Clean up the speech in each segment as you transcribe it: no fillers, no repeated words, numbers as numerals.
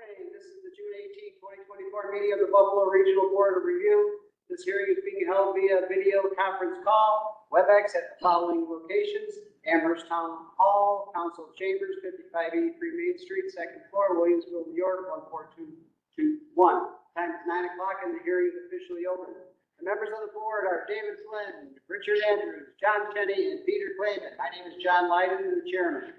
morning. This is the June 18, 2024 meeting of the Buffalo Regional Board of Review. This hearing is being held via video conference call, WebEx at the following locations: Amherst Town Hall, Council Chambers, 5583 Main Street, second floor, Williamsville, New York, 14221. Time is 9 o'clock and the hearing is officially open. The members of the board are David Flynn, Richard Andrews, John Kenny, and Peter Clayman. My name is John Leiden, the chairman.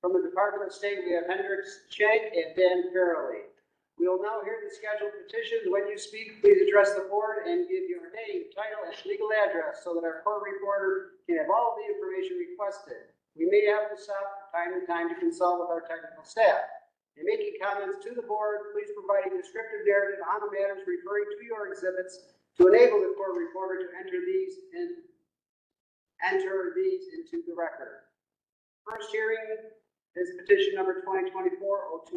From the Department of State, we have Hendricks Schenk and Dan Farrelly. We will now hear the scheduled petitions. When you speak, please address the board and give your name, title, and legal address so that our court reporter can have all the information requested. We may have to stop from time to time to consult with our technical staff. In making comments to the board, please provide a descriptive narrative on the matters referring to your exhibits to enable the court reporter to enter these into the record. First hearing is petition number 2024-0279.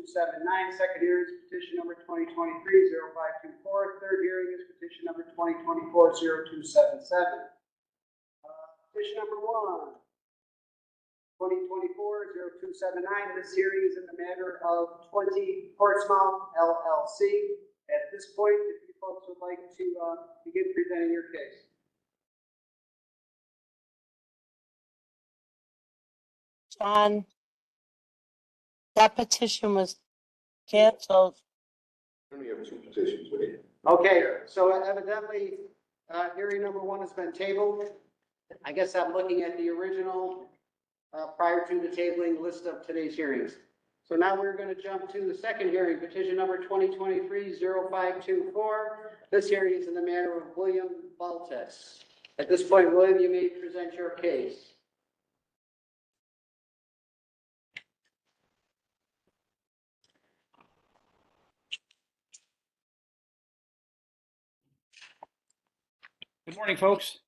Second hearing is petition number 2023-0524. Third hearing is petition number 2024-0277. Petition number 2024-0279. This hearing is in the matter of 20 Portsmouth LLC. At this point, if you folks would like to begin presenting your case. John, that petition was canceled. We only have two petitions, wait. Okay, so evidently, hearing number 1 has been tabled. I guess I'm looking at the original prior to the tabling list of today's hearings. So now we're going to jump to the second hearing, petition number 2023-0524. This hearing is in the matter of William Baltes. At this point, William, you may present your case. Good morning, folks.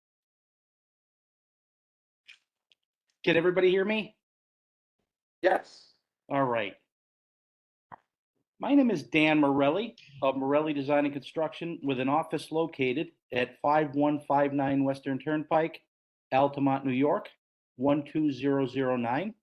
Can everybody hear me? Yes. All right. My name is Dan Morelli of Morelli Design and Construction with an office located at 5159 Western Turnpike, Altamont, New York, 12009.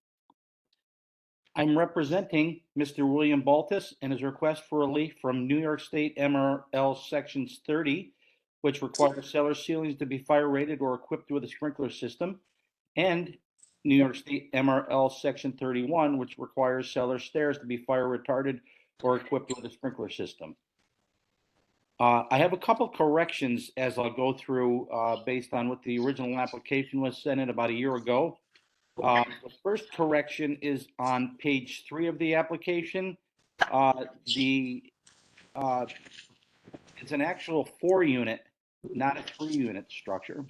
I'm representing Mr. William Baltes and his request for relief from New York State MRL Sections 30, which requires cellar ceilings to be fire rated or equipped with a sprinkler system, and New York State MRL Section 31, which requires cellar stairs to be fire retarded or equipped with a sprinkler system. I have a couple corrections as I'll go through based on what the original application was sent in about a year ago. The first correction is on page 3 of the application. It's an actual 4-unit, not a 3-unit structure.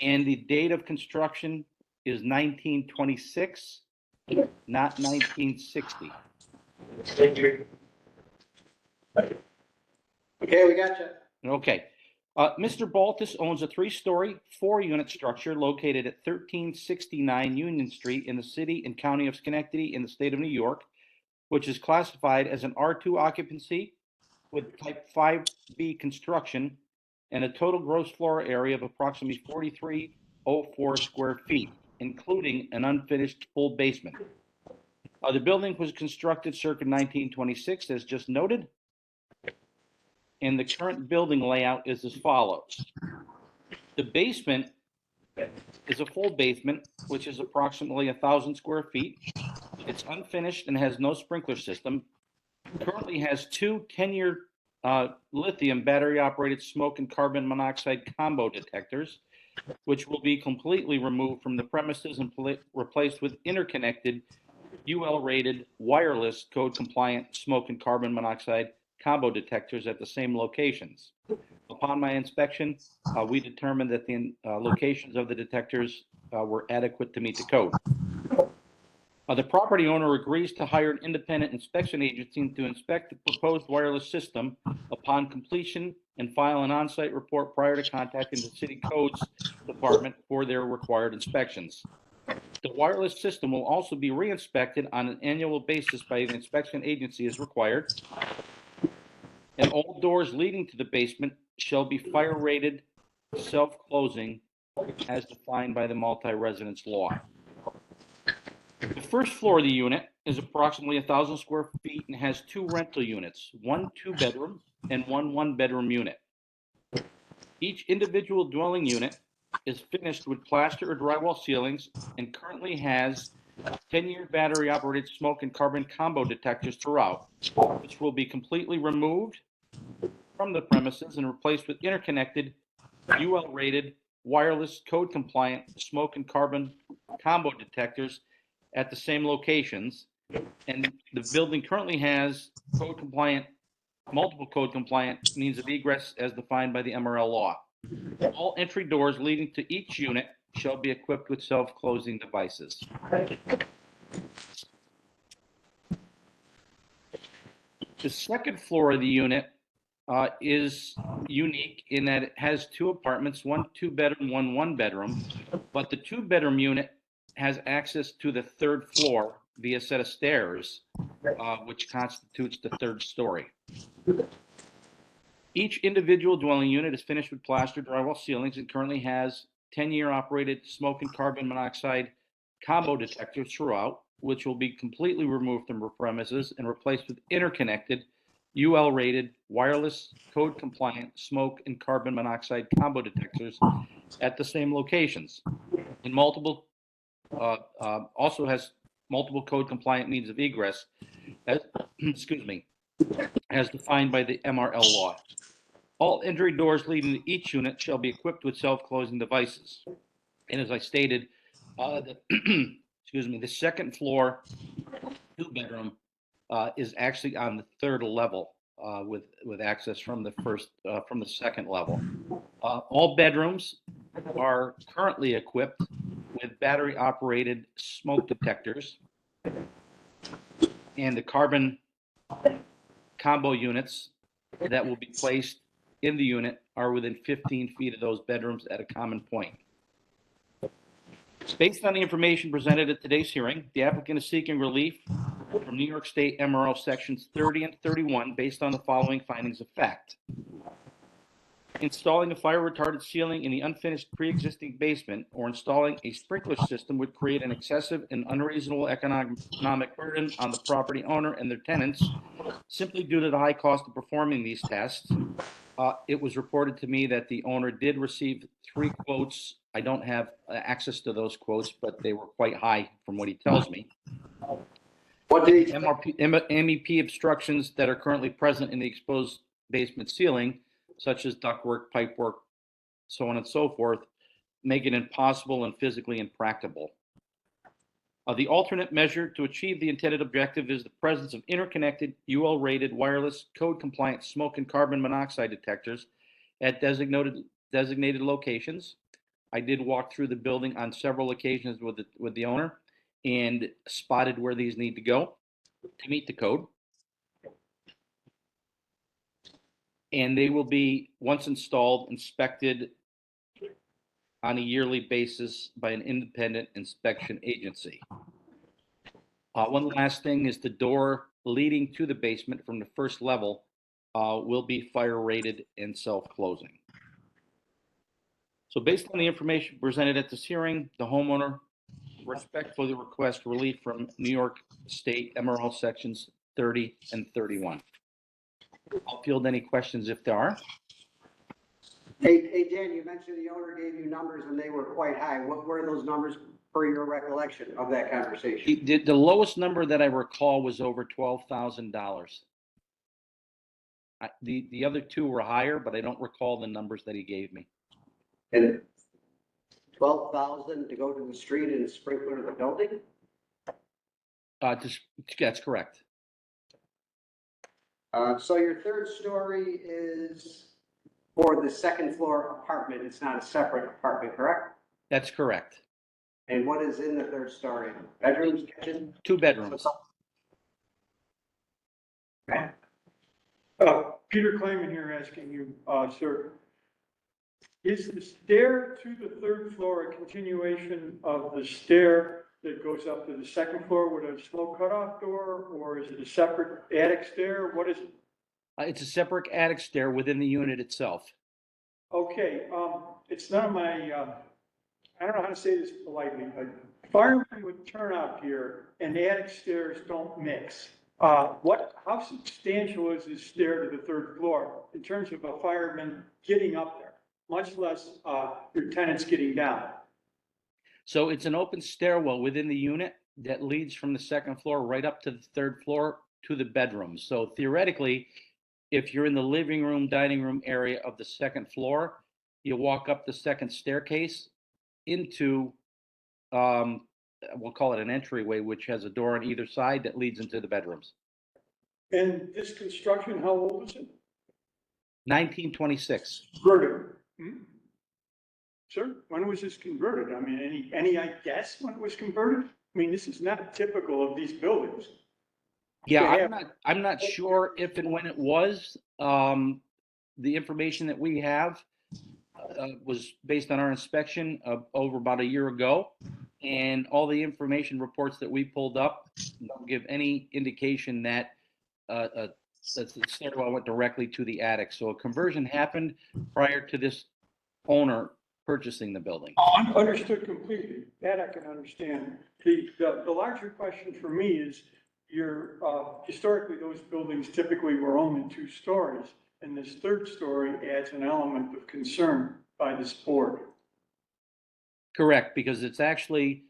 And the date of construction is 1926, not 1960. Okay, we got you. Okay. Mr. Baltes owns a 3-story, 4-unit structure located at 1369 Union Street in the city and county of Schenectady in the state of New York, which is classified as an R2 occupancy with type 5B construction and a total gross floor area of approximately 4,304 square feet, including an unfinished full basement. The building was constructed circa 1926, as just noted, and the current building layout is as follows. The basement is a full basement, which is approximately 1,000 square feet. It's unfinished and has no sprinkler system. Currently has 2 10-year lithium battery-operated smoke and carbon monoxide combo detectors, which will be completely removed from the premises and replaced with interconnected UL-rated wireless code-compliant smoke and carbon monoxide combo detectors at the same locations. Upon my inspection, we determined that the locations of the detectors were adequate to meet the code. The property owner agrees to hire an independent inspection agency to inspect the proposed wireless system upon completion and file an on-site report prior to contacting the city codes department for their required inspections. The wireless system will also be re-inspected on an annual basis by the inspection agency as required. And all doors leading to the basement shall be fire rated, self-closing, as defined by the multi-residence law. The first floor of the unit is approximately 1,000 square feet and has 2 rental units, 1 2-bedroom and 1 1-bedroom unit. Each individual dwelling unit is finished with plaster or drywall ceilings and currently has 10-year battery-operated smoke and carbon combo detectors throughout, which will be completely removed from the premises and replaced with interconnected, UL-rated, wireless, code-compliant smoke and carbon combo detectors at the same locations. And the building currently has multiple code-compliant means of egress as defined by the MRL law. All entry doors leading to each unit shall be equipped with self-closing devices. The second floor of the unit is unique in that it has 2 apartments, 1 2-bedroom, 1 1-bedroom, but the 2-bedroom unit has access to the 3rd floor via a set of stairs, which constitutes the 3rd story. Each individual dwelling unit is finished with plaster drywall ceilings and currently has 10-year operated smoke and carbon monoxide combo detectors throughout, which will be completely removed from the premises and replaced with interconnected, UL-rated, wireless, code-compliant smoke and carbon monoxide combo detectors at the same locations. And also has multiple code-compliant means of egress, as, excuse me, as defined by the MRL law. All entry doors leading to each unit shall be equipped with self-closing devices. And as I stated, excuse me, the 2nd floor 2-bedroom is actually on the 3rd level with access from the 2nd level. All bedrooms are currently equipped with battery-operated smoke detectors, and the carbon combo units that will be placed in the unit are within 15 feet of those bedrooms at a common point. Based on the information presented at today's hearing, the applicant is seeking relief from New York State MRO Sections 30 and 31 based on the following findings of fact. Installing a fire retardant ceiling in the unfinished pre-existing basement or installing a sprinkler system would create an excessive and unreasonable economic burden on the property owner and their tenants simply due to the high cost of performing these tests. It was reported to me that the owner did receive 3 quotes. I don't have access to those quotes, but they were quite high from what he tells me. What did he, MEP obstructions that are currently present in the exposed basement ceiling, such as ductwork, pipework, so on and so forth, make it impossible and physically impracticable. The alternate measure to achieve the intended objective is the presence of interconnected, UL-rated, wireless, code-compliant smoke and carbon monoxide detectors at designated locations. I did walk through the building on several occasions with the owner and spotted where these need to go to meet the code. And they will be, once installed, inspected on a yearly basis by an independent inspection agency. One last thing is the door leading to the basement from the 1st level will be fire rated and self-closing. So based on the information presented at this hearing, the homeowner respectfully requests relief from New York State MRL Sections 30 and 31. I'll field any questions if there are. hey, Dan, you mentioned the owner gave you numbers and they were quite high. What were those numbers per your recollection of that conversation? The lowest number that I recall was over $12,000. The other 2 were higher, but I don't recall the numbers that he gave me. And 12,000 to go to the street and sprinkler the building? That's correct. So your 3rd story is for the 2nd floor apartment. It's not a separate apartment, correct? That's correct. And what is in the 3rd story? Bedrooms, kitchen? 2 bedrooms. Okay. Peter Klayman here asking you, sir, is the stair to the 3rd floor a continuation of the stair that goes up to the 2nd floor with a smoke cutoff door, or is it a separate attic stair? What is it? It's a separate attic stair within the unit itself. Okay, it's none of my I don't know how to say this politely, but firemen with turnout gear and attic stairs don't mix. How substantial is this stair to the third floor in terms of a fireman getting up there, much less, your tenants getting down? So it's an open stairwell within the unit that leads from the second floor right up to the third floor to the bedrooms. So theoretically, if you're in the living room, dining room area of the second floor, you walk up the second staircase into, we'll call it an entryway, which has a door on either side that leads into the bedrooms. And this construction, how old is it? 1926. Converted. Sir, when was this converted? I mean, any guess when it was converted? I mean, this is not typical of these buildings. Yeah, I'm not sure if and when it was. The information that we have was based on our inspection of over about a year ago. And all the information reports that we pulled up don't give any indication that the stairwell went directly to the attic. So a conversion happened prior to this owner purchasing the building. Understood completely. That I can understand. The larger question for me is historically, those buildings typically were only 2 stories, and this third story adds an element of concern by this board. Correct, because it's actually,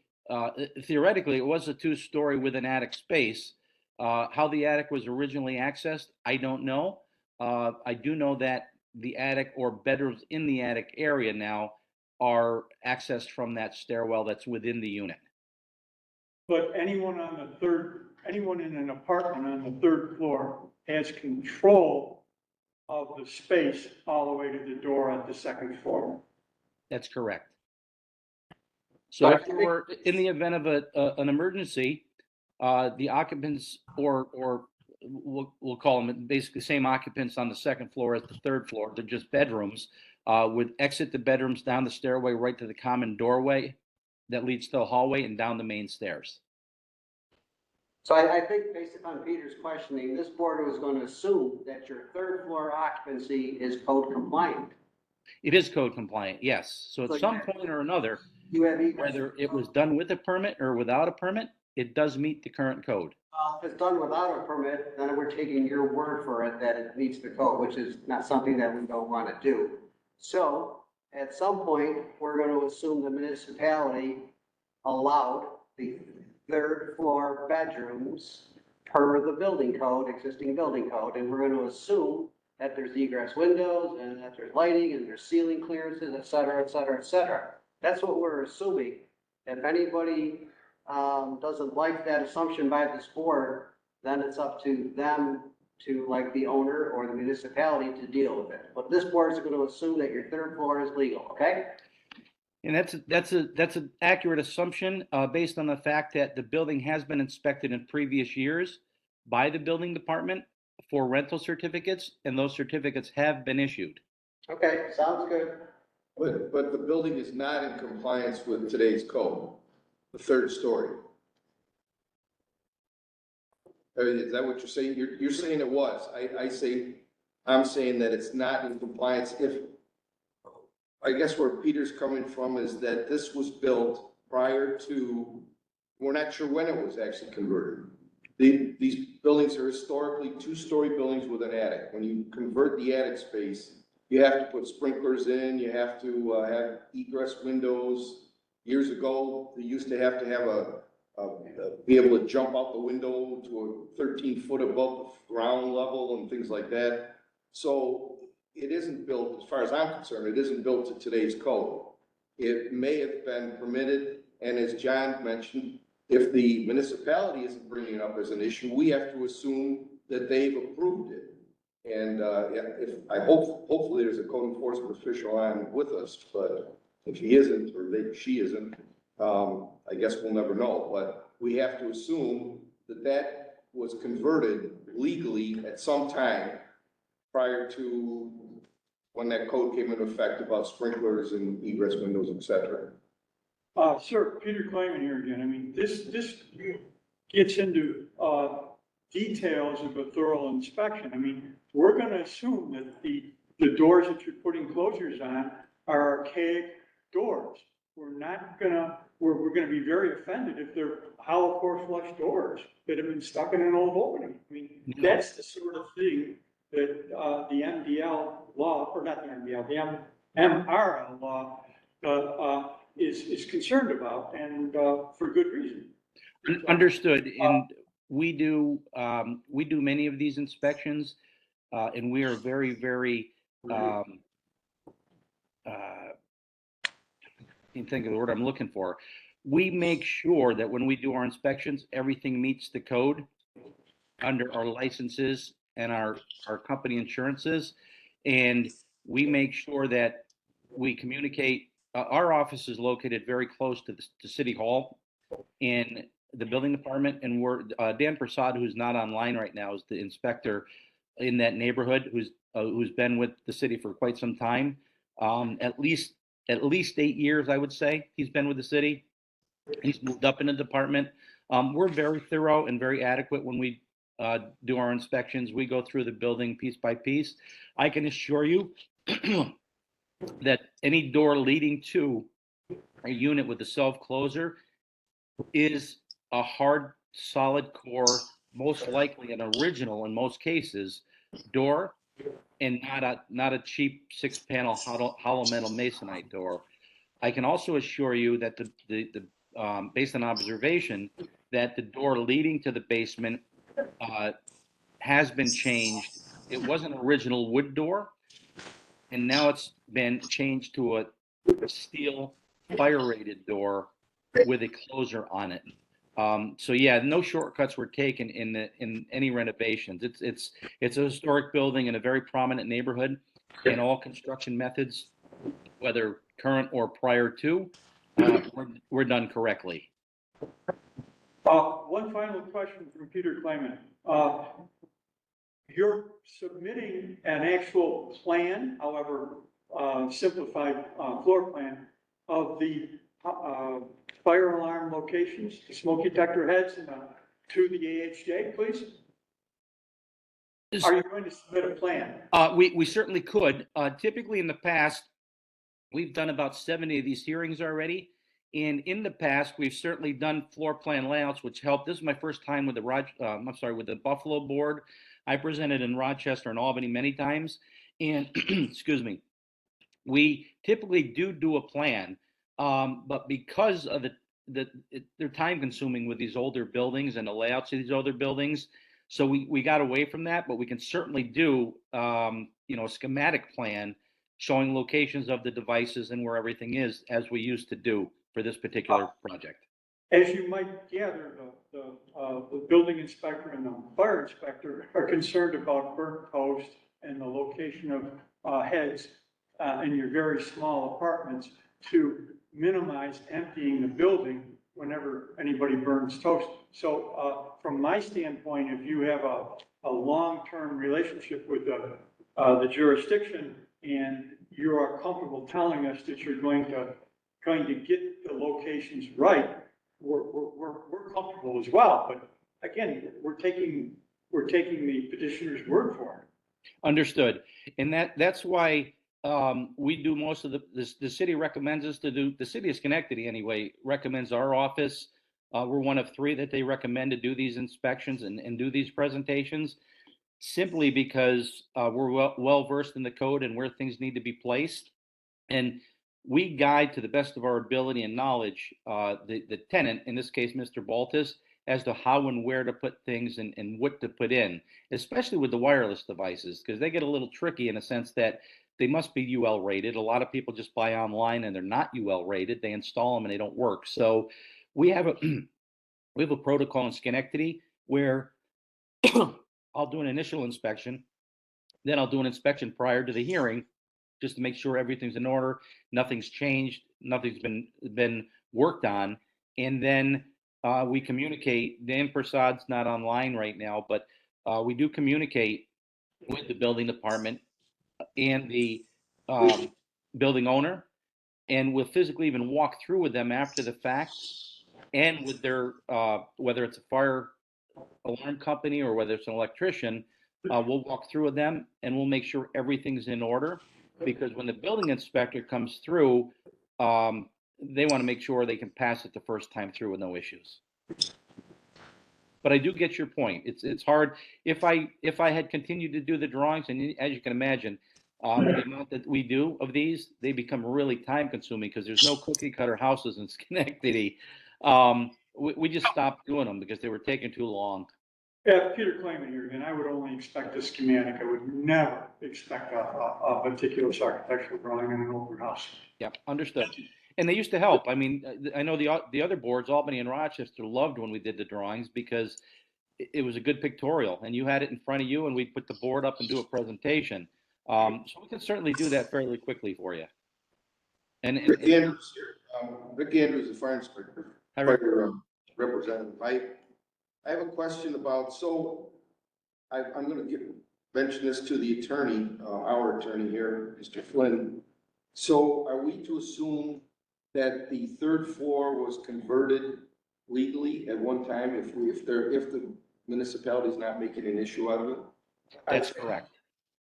theoretically, it was a 2-story with an attic space. How the attic was originally accessed, I don't know. I do know that the attic or bedrooms in the attic area now are accessed from that stairwell that's within the unit. But anyone in an apartment on the third floor has control of the space all the way to the door at the second floor. That's correct. So if you were in the event of an emergency, the occupants or we'll call them basically same occupants on the second floor as the third floor, they're just bedrooms, would exit the bedrooms down the stairway right to the common doorway that leads to the hallway and down the main stairs. So I think based upon Peter's questioning, this board was going to assume that your third floor occupancy is code compliant. It is code compliant, yes. So So at some point or another, You have egress. whether it was done with a permit or without a permit, it does meet the current code. If it's done without a permit, then we're taking your word for it that it meets the code, which is not something that we don't want to do. So at some point, we're going to assume the municipality allowed the third floor bedrooms per the building code, existing building code, and we're going to assume that there's egress windows and that there's lighting and there's ceiling clearances, et cetera, et cetera, et cetera. That's what we're assuming. If anybody doesn't like that assumption by this board, then it's up to them to, like the owner or the municipality, to deal with it. But this board is going to assume that your third floor is legal, okay? And that's an accurate assumption based on the fact that the building has been inspected in previous years by the building department for rental certificates, and those certificates have been issued. Okay, sounds good. But the building is not in compliance with today's code, the third story. Is that what you're saying? You're saying it was. I'm saying that it's not in compliance. I guess where Peter's coming from is that this was built prior to, we're not sure when it was actually converted. These buildings are historically 2-story buildings with an attic. When you convert the attic space, you have to put sprinklers in, you have to have egress windows. Years ago, they used to have be able to jump out the window to a 13-foot above the ground level and things like that. So it isn't built, as far as I'm concerned, it isn't built to today's code. It may have been permitted, and as John mentioned, if the municipality isn't bringing it up as an issue, we have to assume that they've approved it. And hopefully there's a code enforcement official on with us, but if he isn't, or she isn't, I guess we'll never know. But we have to assume that was converted legally at some time prior to when that code came into effect about sprinklers and egress windows, et cetera. Sir, Peter Kleiman here again. I mean, this gets into details of a thorough inspection. I mean, we're going to assume that the doors that you're putting closures on are archaic doors. we're not gonna, we're gonna be very offended if they're hollow core flush doors that have been stuck in an old opening. I mean, No. that's the sort of thing that, the MDL law, or not the MDL, the MRL law, is concerned about, and, for good reason. Understood, and we do many of these inspections, and we are very, very, can't think of the word I'm looking for. We make sure that when we do our inspections, everything meets the code under our licenses and our company insurances. And we make sure that we communicate, our office is located very close to the City Hall in the building department, and we're, Dan Prasad, who's not online right now, is the inspector in that neighborhood, who's been with the city for quite some time. At least 8 years, I would say, he's been with the city. He's moved up in the department. We're very thorough and very adequate when we do our inspections. We go through the building piece by piece. I can assure you that any door leading to a unit with a self-closer is a hard, solid core, most likely an original in most cases, door, and not a cheap 6-panel hollow metal masonite door. I can also assure you that the based on observation, that the door leading to the basement has been changed. It was an original wood door, and now it's been changed to a steel fire-rated door with a closer on it. So yeah, no shortcuts were taken in any renovations. It's a historic building in a very prominent neighborhood, and all construction methods, whether current or prior to, were done correctly. One final question from Peter Klayman. You're submitting an actual plan, however, simplified, floor plan of the, fire alarm locations, the smoke detector heads, and, to the AHJ, please? Are you going to submit a plan? We certainly could. Typically in the past, we've done about 70 of these hearings already. And in the past, we've certainly done floor plan layouts, which helped. This is my first time with with the Buffalo board. I presented in Rochester and Albany many times. And excuse me, we typically do a plan. But because of they're time consuming with these older buildings and the layouts of these older buildings. So we got away from that, but we can certainly do, a schematic plan showing locations of the devices and where everything is, as we used to do for this particular project. As you might gather, the building inspector and the fire inspector are concerned about burnt toast and the location of heads in your very small apartments to minimize emptying the building whenever anybody burns toast. So from my standpoint, if you have a long-term relationship with the jurisdiction and you are comfortable telling us that you're going to get the locations right, we're comfortable as well. But again, we're taking the petitioner's word for it. Understood. And that's why we do most of the city recommends us to do, the city of Schenectady anyway, recommends our office. We're one of 3 that they recommend to do these inspections and do these presentations, simply because we're well versed in the code and where things need to be placed. And we guide to the best of our ability and knowledge the tenant, in this case, Mr. Baltus, as to how and where to put things and what to put in, especially with the wireless devices, because they get a little tricky in a sense that they must be UL rated. A lot of people just buy online and they're not UL rated. They install them and they don't work. So we have a protocol in Schenectady where I'll do an initial inspection, then I'll do an inspection prior to the hearing, just to make sure everything's in order, nothing's changed, nothing's been worked on, and then we communicate. Dan Prasad's not online right now, but we do communicate with the building department and the building owner, and we'll physically even walk through with them after the fact, and with their whether it's a fire alarm company or whether it's an electrician, we'll walk through with them and we'll make sure everything's in order. Because when the building inspector comes through, they want to make sure they can pass it the first time through with no issues. But I do get your point. It's hard. If I had continued to do the drawings, and as you can imagine, the amount that we do of these, they become really time consuming because there's no cookie cutter houses in Schenectady. We just stopped doing them because they were taking too long. Yeah, Peter Clayman here again. I would only expect a schematic. I would never expect a meticulous architectural drawing in an open house. Yep, understood. And they used to help. I mean, I know the other boards, Albany and Rochester, loved when we did the drawings because it was a good pictorial and you had it in front of you and we'd put the board up and do a presentation. So we can certainly do that fairly quickly for you. Rick Andrews here. Rick Andrews, the fire inspector, Hi, Rick. fire representative. I have a question about, so I'm gonna mention this to the attorney, our attorney here, Mr. Flynn. So are we to assume that the third floor was converted legally at one time if the municipality is not making an issue out of it? That's correct.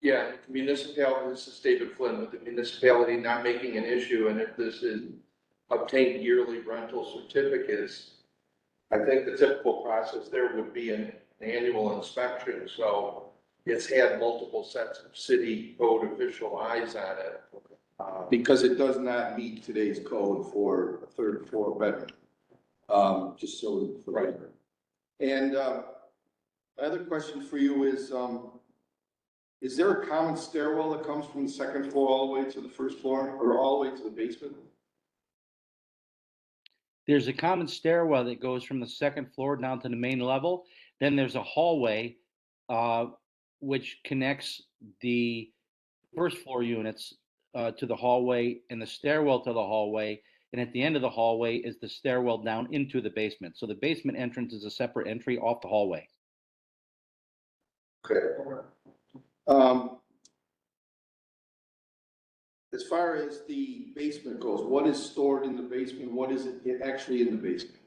Yeah, municipality, this is David Flynn, with the municipality not making an issue, and if this is obtained yearly rental certificates, I think the typical process there would be an annual inspection, so it's had multiple sets of city code official eyes on it. Because it does not meet today's code for a third floor bedroom. Just so. For the record. And, my other question for you is there a common stairwell that comes from the second floor all the way to the first floor or all the way to the basement? There's a common stairwell that goes from the second floor down to the main level. Then there's a hallway, which connects the first floor units to the hallway and the stairwell to the hallway. And at the end of the hallway is the stairwell down into the basement. So the basement entrance is a separate entry off the hallway. Okay. As far as the basement goes, what is stored in the basement? What is it actually in the basement?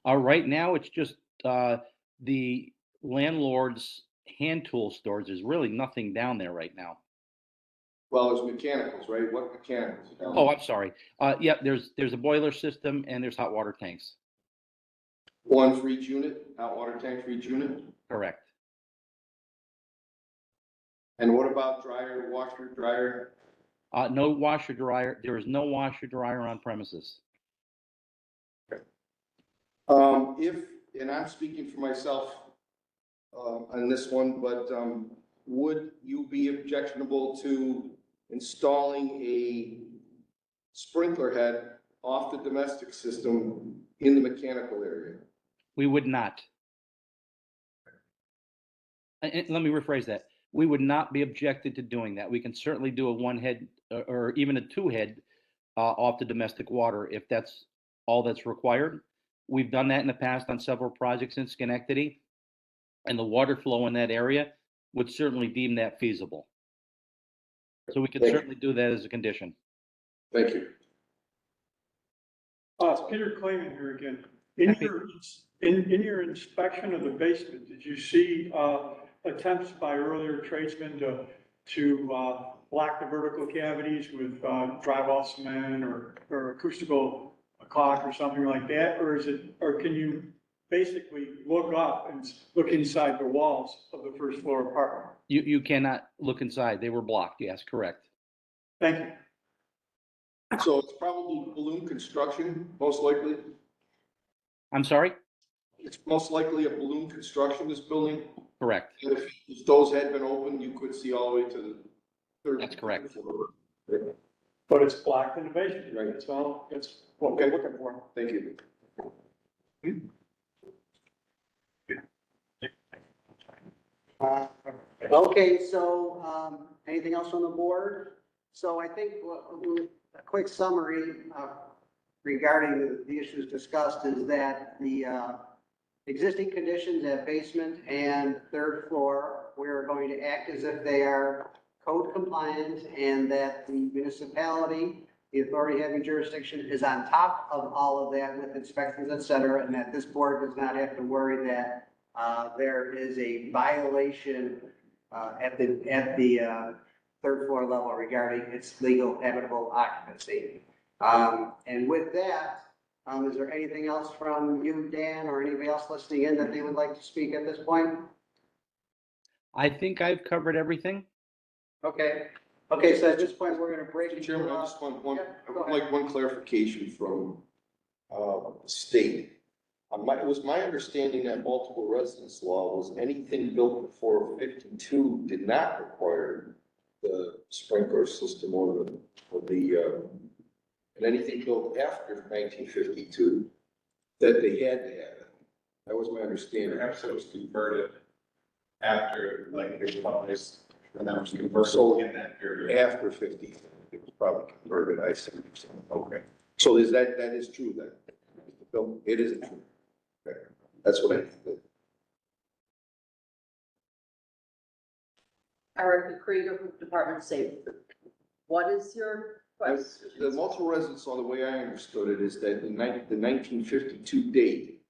Right now, it's just the landlord's hand tool storage. There's really nothing down there right now. Well, there's mechanicals, right? What mechanicals? Oh, I'm sorry. Yeah, there's a boiler system and there's hot water tanks. One for each unit, hot water tank for each unit? Correct. And what about dryer, washer, dryer? No washer dryer. There is no washer dryer on premises. And I'm speaking for myself, on this one, but, would you be objectionable to installing a sprinkler head off the domestic system in the mechanical area? We would not. And let me rephrase that. We would not be objected to doing that. We can certainly do a one head or even a two head off the domestic water if that's all that's required. We've done that in the past on several projects in Schenectady, and the water flow in that area would certainly deem that feasible. So we could Thank you. certainly do that as a condition. Thank you. Peter Clayman here again. In your inspection of the basement, did you see attempts by earlier tradesmen to block the vertical cavities with drywall cement or acoustical caulk or something like that? Or can you basically look up and look inside the walls of the first floor apartment? You cannot look inside. They were blocked. Yes, correct. Thank you. So it's probably balloon construction, most likely. I'm sorry? It's most likely a balloon construction, this building. Correct. If those had been open, you could see all the way to the third. That's correct. floor. But it's blocked in the basement. Right. That's all, that's what we're looking for. Thank you. Okay, so, anything else on the board? So I think a quick summary regarding the issues discussed is that the existing conditions at basement and third floor, we're going to act as if they are code compliant and that the municipality, the authority having jurisdiction, is on top of all of that with inspections, et cetera, and that this board does not have to worry that there is a violation at the third floor level regarding its legal habitable occupancy. And with that, is there anything else from you, Dan, or anybody else listening in that they would like to speak at this point? I think I've covered everything. Okay, okay, so at this point, we're gonna break. Mr. Chairman, I just want one, Yeah, I go would ahead. like one clarification from, the state. It was my understanding that multiple residence law was anything built before 52 did not require the sprinkler system or and anything built after 1952, that they had to have it. That was my understanding. Perhaps it was converted after, like, it was, and then it was converted So- in that period. After 50, it was probably converted, I see. Okay. So is that is true then? It isn't true. Okay. That's what I think. Erica Krieger, Department of Safety. What is your question? The multiple residence law, the way I understood it, is that the 1952 date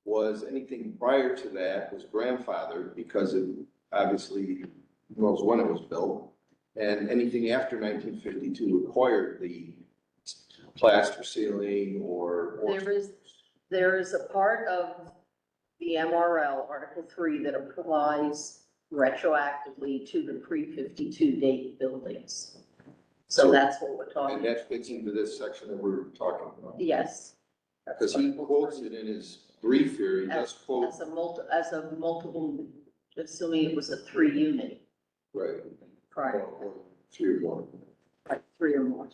was anything prior to that was grandfathered because it obviously knows when it was built. And anything after 1952 required the plaster ceiling or. There is a part of the MRL, Article 3, that applies retroactively to the pre-52 date buildings. So that's what we're And talking, that fits into this section that we're talking about. yes. Because he quotes it in his brief here, he does quote, As a multiple, assuming it was a 3-unit, right, prior, or 3 or more. like 3 or more.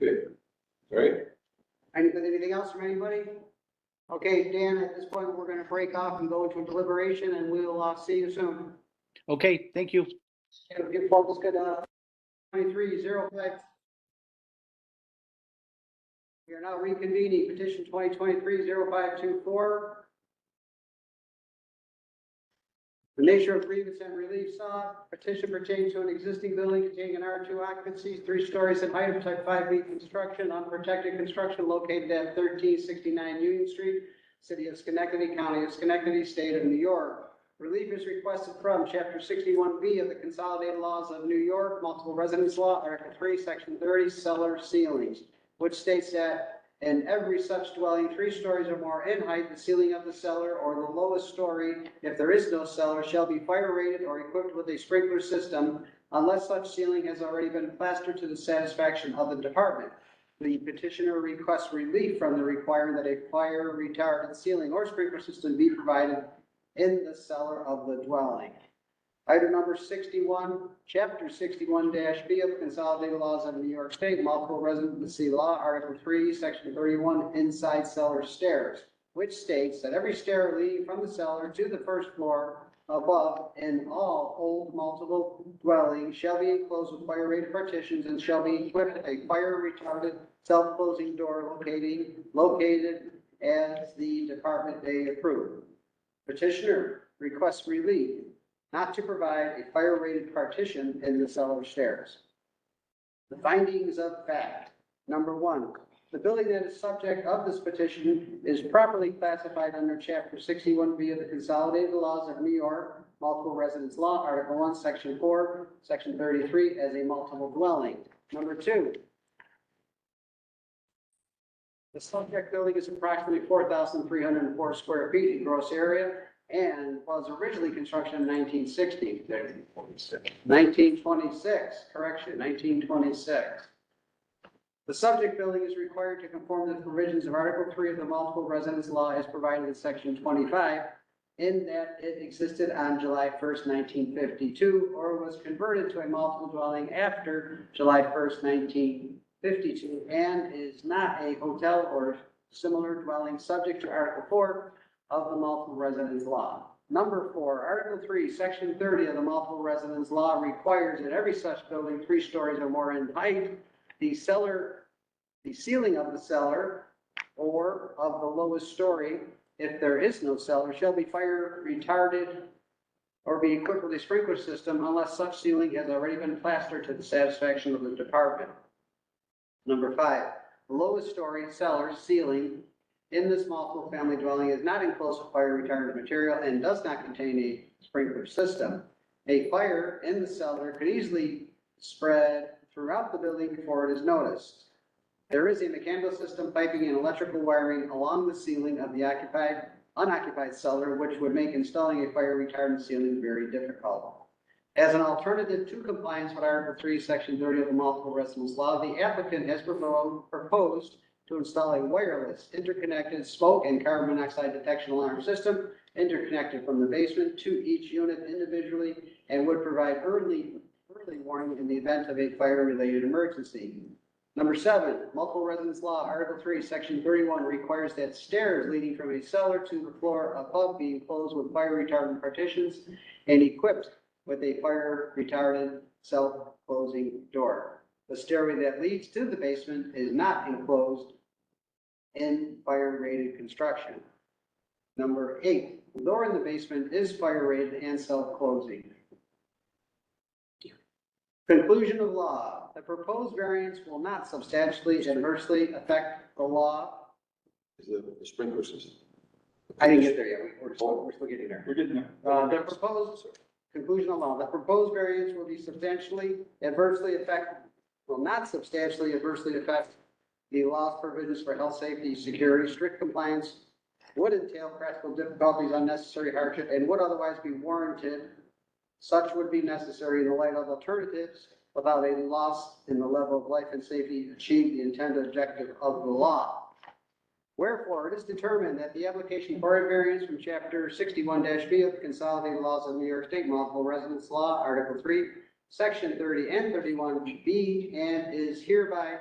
Good, right? Anything else from anybody? Okay, Dan, at this point, we're gonna break off and go into deliberation, and we'll, see you soon. Okay, thank you. Give folks good, 2305. We are now reconvening petition 2023-0524. The nature of grievance and relief sought, petition pertains to an existing building containing an R2 occupancy, 3 stories in height, type 5B construction, unprotected construction located at 1369 Union Street, City of Schenectady, County of Schenectady, State of New York. Relief is requested from Chapter 61B of the Consolidated Laws of New York, Multiple Residence Law, Article 3, Section 30, cellar ceilings, which states that in every such dwelling, 3 stories or more in height, the ceiling of the cellar or the lowest story, if there is no cellar, shall be fire rated or equipped with a sprinkler system unless such ceiling has already been plastered to the satisfaction of the department. The petitioner requests relief from the requirement that a fire retardant ceiling or sprinkler system be provided in the cellar of the dwelling. Item number 61, Chapter 61-B of Consolidated Laws of New York State, Multiple Residency Law, Article 3, Section 31, Inside Cellar Stairs, which states that every stair leading from the cellar to the first floor above in all old multiple dwellings shall be enclosed with fire-rated partitions and shall be equipped with a fire-retardant self-closing door located as the department may approve. Petitioner requests relief not to provide a fire-rated partition in the cellar stairs. The findings of fact. Number 1, the building that is subject of this petition is properly classified under Chapter 61B of the Consolidated Laws of New York, Multiple Residence Law, Article 1, Section 4, Section 33, as a multiple dwelling. Number 2, the subject building is approximately 4,304 square feet in gross area and was originally constructed in 1960. 1926, correction, 1926. The subject building is required to conform to the provisions of Article 3 of the Multiple Residence Law as provided in Section 25, in that it existed on July 1st, 1952, or was converted to a multiple dwelling after July 1st, 1952, and is not a hotel or similar dwelling subject to Article 4 of the Multiple Residence Law. Number 4, Article 3, Section 30 of the Multiple Residence Law requires that every such building 3 stories or more in height, the ceiling of the cellar or of the lowest story, if there is no cellar, shall be fire retarded or be equipped with a sprinkler system unless such ceiling has already been plastered to the satisfaction of the department. Number 5, the lowest story cellar ceiling in this multiple family dwelling is not enclosed with fire retardant material and does not contain a sprinkler system. A fire in the cellar could easily spread throughout the building before it is noticed. There is a mechanical system, piping, and electrical wiring along the ceiling of the unoccupied cellar, which would make installing a fire retardant ceiling very difficult. As an alternative to compliance with Article 3, Section 30 of the Multiple Residence Law, the applicant has proposed to install a wireless, interconnected smoke and carbon monoxide detection alarm system interconnected from the basement to each unit individually and would provide early warning in the event of a fire-related emergency. Number 7, Multiple Residence Law, Article 3, Section 31 requires that stairs leading from a cellar to the floor above be enclosed with fire retardant partitions and equipped with a fire retardant self-closing door. The stairway that leads to the basement is not enclosed in fire-rated construction. Number 8, the door in the basement is fire-rated and self-closing. Conclusion of law. The proposed variance will not substantially adversely affect the law. Is the sprinkler system? I didn't get there yet. We're still getting there. We're getting there. The proposed, conclusion of law, the proposed variance will not substantially adversely affect the law's provisions for health, safety, security, strict compliance, would entail practical difficulties, unnecessary hardship, and would otherwise be warranted. Such would be necessary in the light of alternatives without a loss in the level of life and safety to achieve the intended objective of the law. Wherefore, it is determined that the application for a variance from Chapter 61-B of the Consolidated Laws of New York State Multiple Residence Law, Article 3, Section 30 and 31B, and is hereby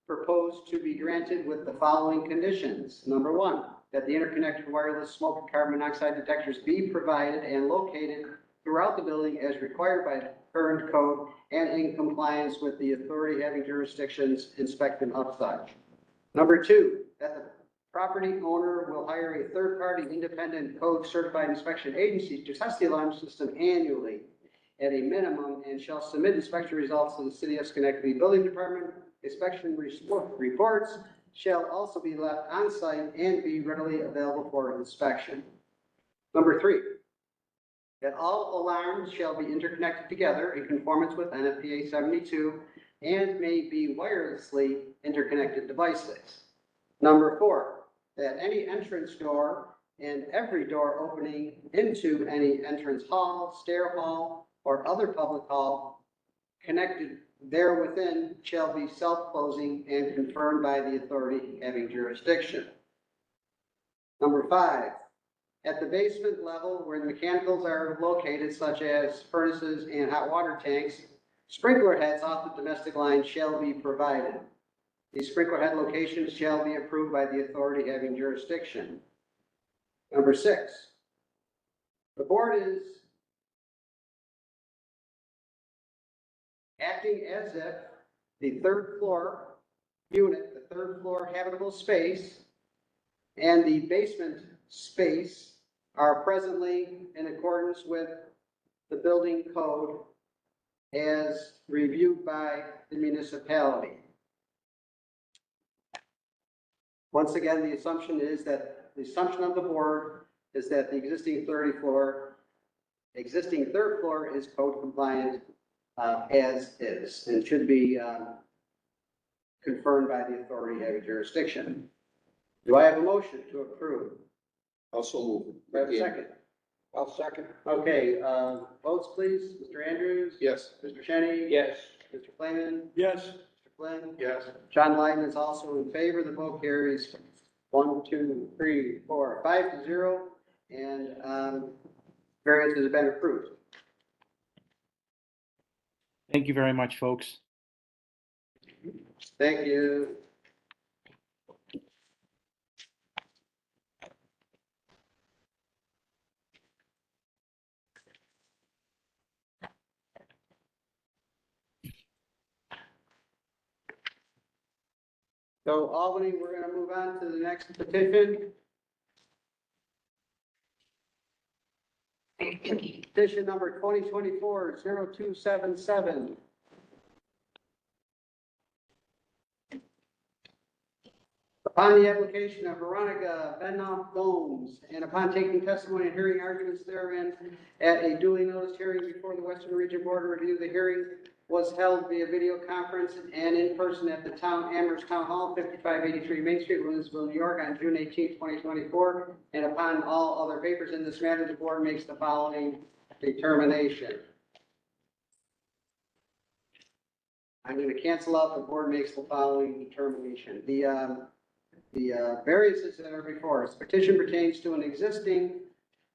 proposed to be granted with the following conditions. Number 1, that the interconnected wireless smoke and carbon monoxide detectors be provided and located throughout the building as required by the current code and in compliance with the authority having jurisdictions inspection of such. Number 2, that the property owner will hire a third-party independent code certified inspection agency to test the alarm system annually at a minimum and shall submit inspection results to the City of Schenectady Building Department. Inspection reports shall also be left on site and be readily available for inspection. Number 3, that all alarms shall be interconnected together in conformance with NFPA 72 and may be wirelessly interconnected devices. Number 4, that any entrance door and every door opening into any entrance hall, stair hall, or other public hall connected there within shall be self-closing and confirmed by the authority having jurisdiction. Number 5, at the basement level where the mechanicals are located, such as furnaces and hot water tanks, sprinkler heads off the domestic line shall be provided. These sprinkler head locations shall be approved by the authority having jurisdiction. Number 6, the board is acting as if the third floor unit, the third floor habitable space, and the basement space are presently in accordance with the building code as reviewed by the municipality. Once again, the assumption of the board is that the existing third floor is code compliant as is, and should be confirmed by the authority having jurisdiction. Do I have a motion to approve? Also move. Do I have a second? I'll second. Okay, votes please. Mr. Andrews? Yes. Mr. Shenny? Yes. Mr. Flayman? Yes. Mr. Flynn? Yes. John Lyden is also in favor. The vote carries 1, 2, 3, 4, 5-0, and variance has been approved. Thank you very much, folks. Thank you. So Albany, we're going to move on to the next petition. Petition number 2024-0277. Upon the application of Veronica Benoff Gomes, and upon taking testimony and hearing arguments therein at a duly noticed hearing before the Western Region Board of Review, the hearing was held via video conference and in person at the Amherst Town Hall, 5583 Main Street, Williamsville, New York, on June 18, 2024. And upon all other papers in this matter, the board makes the following determination. I'm going to cancel out, the board makes the following determination. The variances that are before us, petition pertains to an existing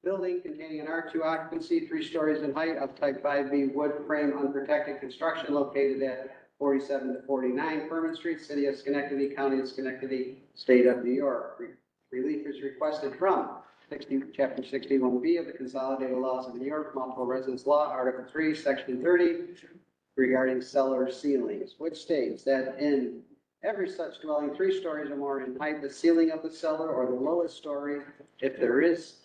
building containing an R2 occupancy, 3 stories in height of type 5B wood frame unprotected construction located at 47 to 49 Furman Street, City of Schenectady, County of Schenectady, State of New York. Relief is requested from Chapter 61B of the Consolidated Laws of New York, Multiple Residence Law, Article 3, Section 30, regarding cellar ceilings, which states that in every such dwelling 3 stories or more in height, the ceiling of the cellar or the lowest story, if there is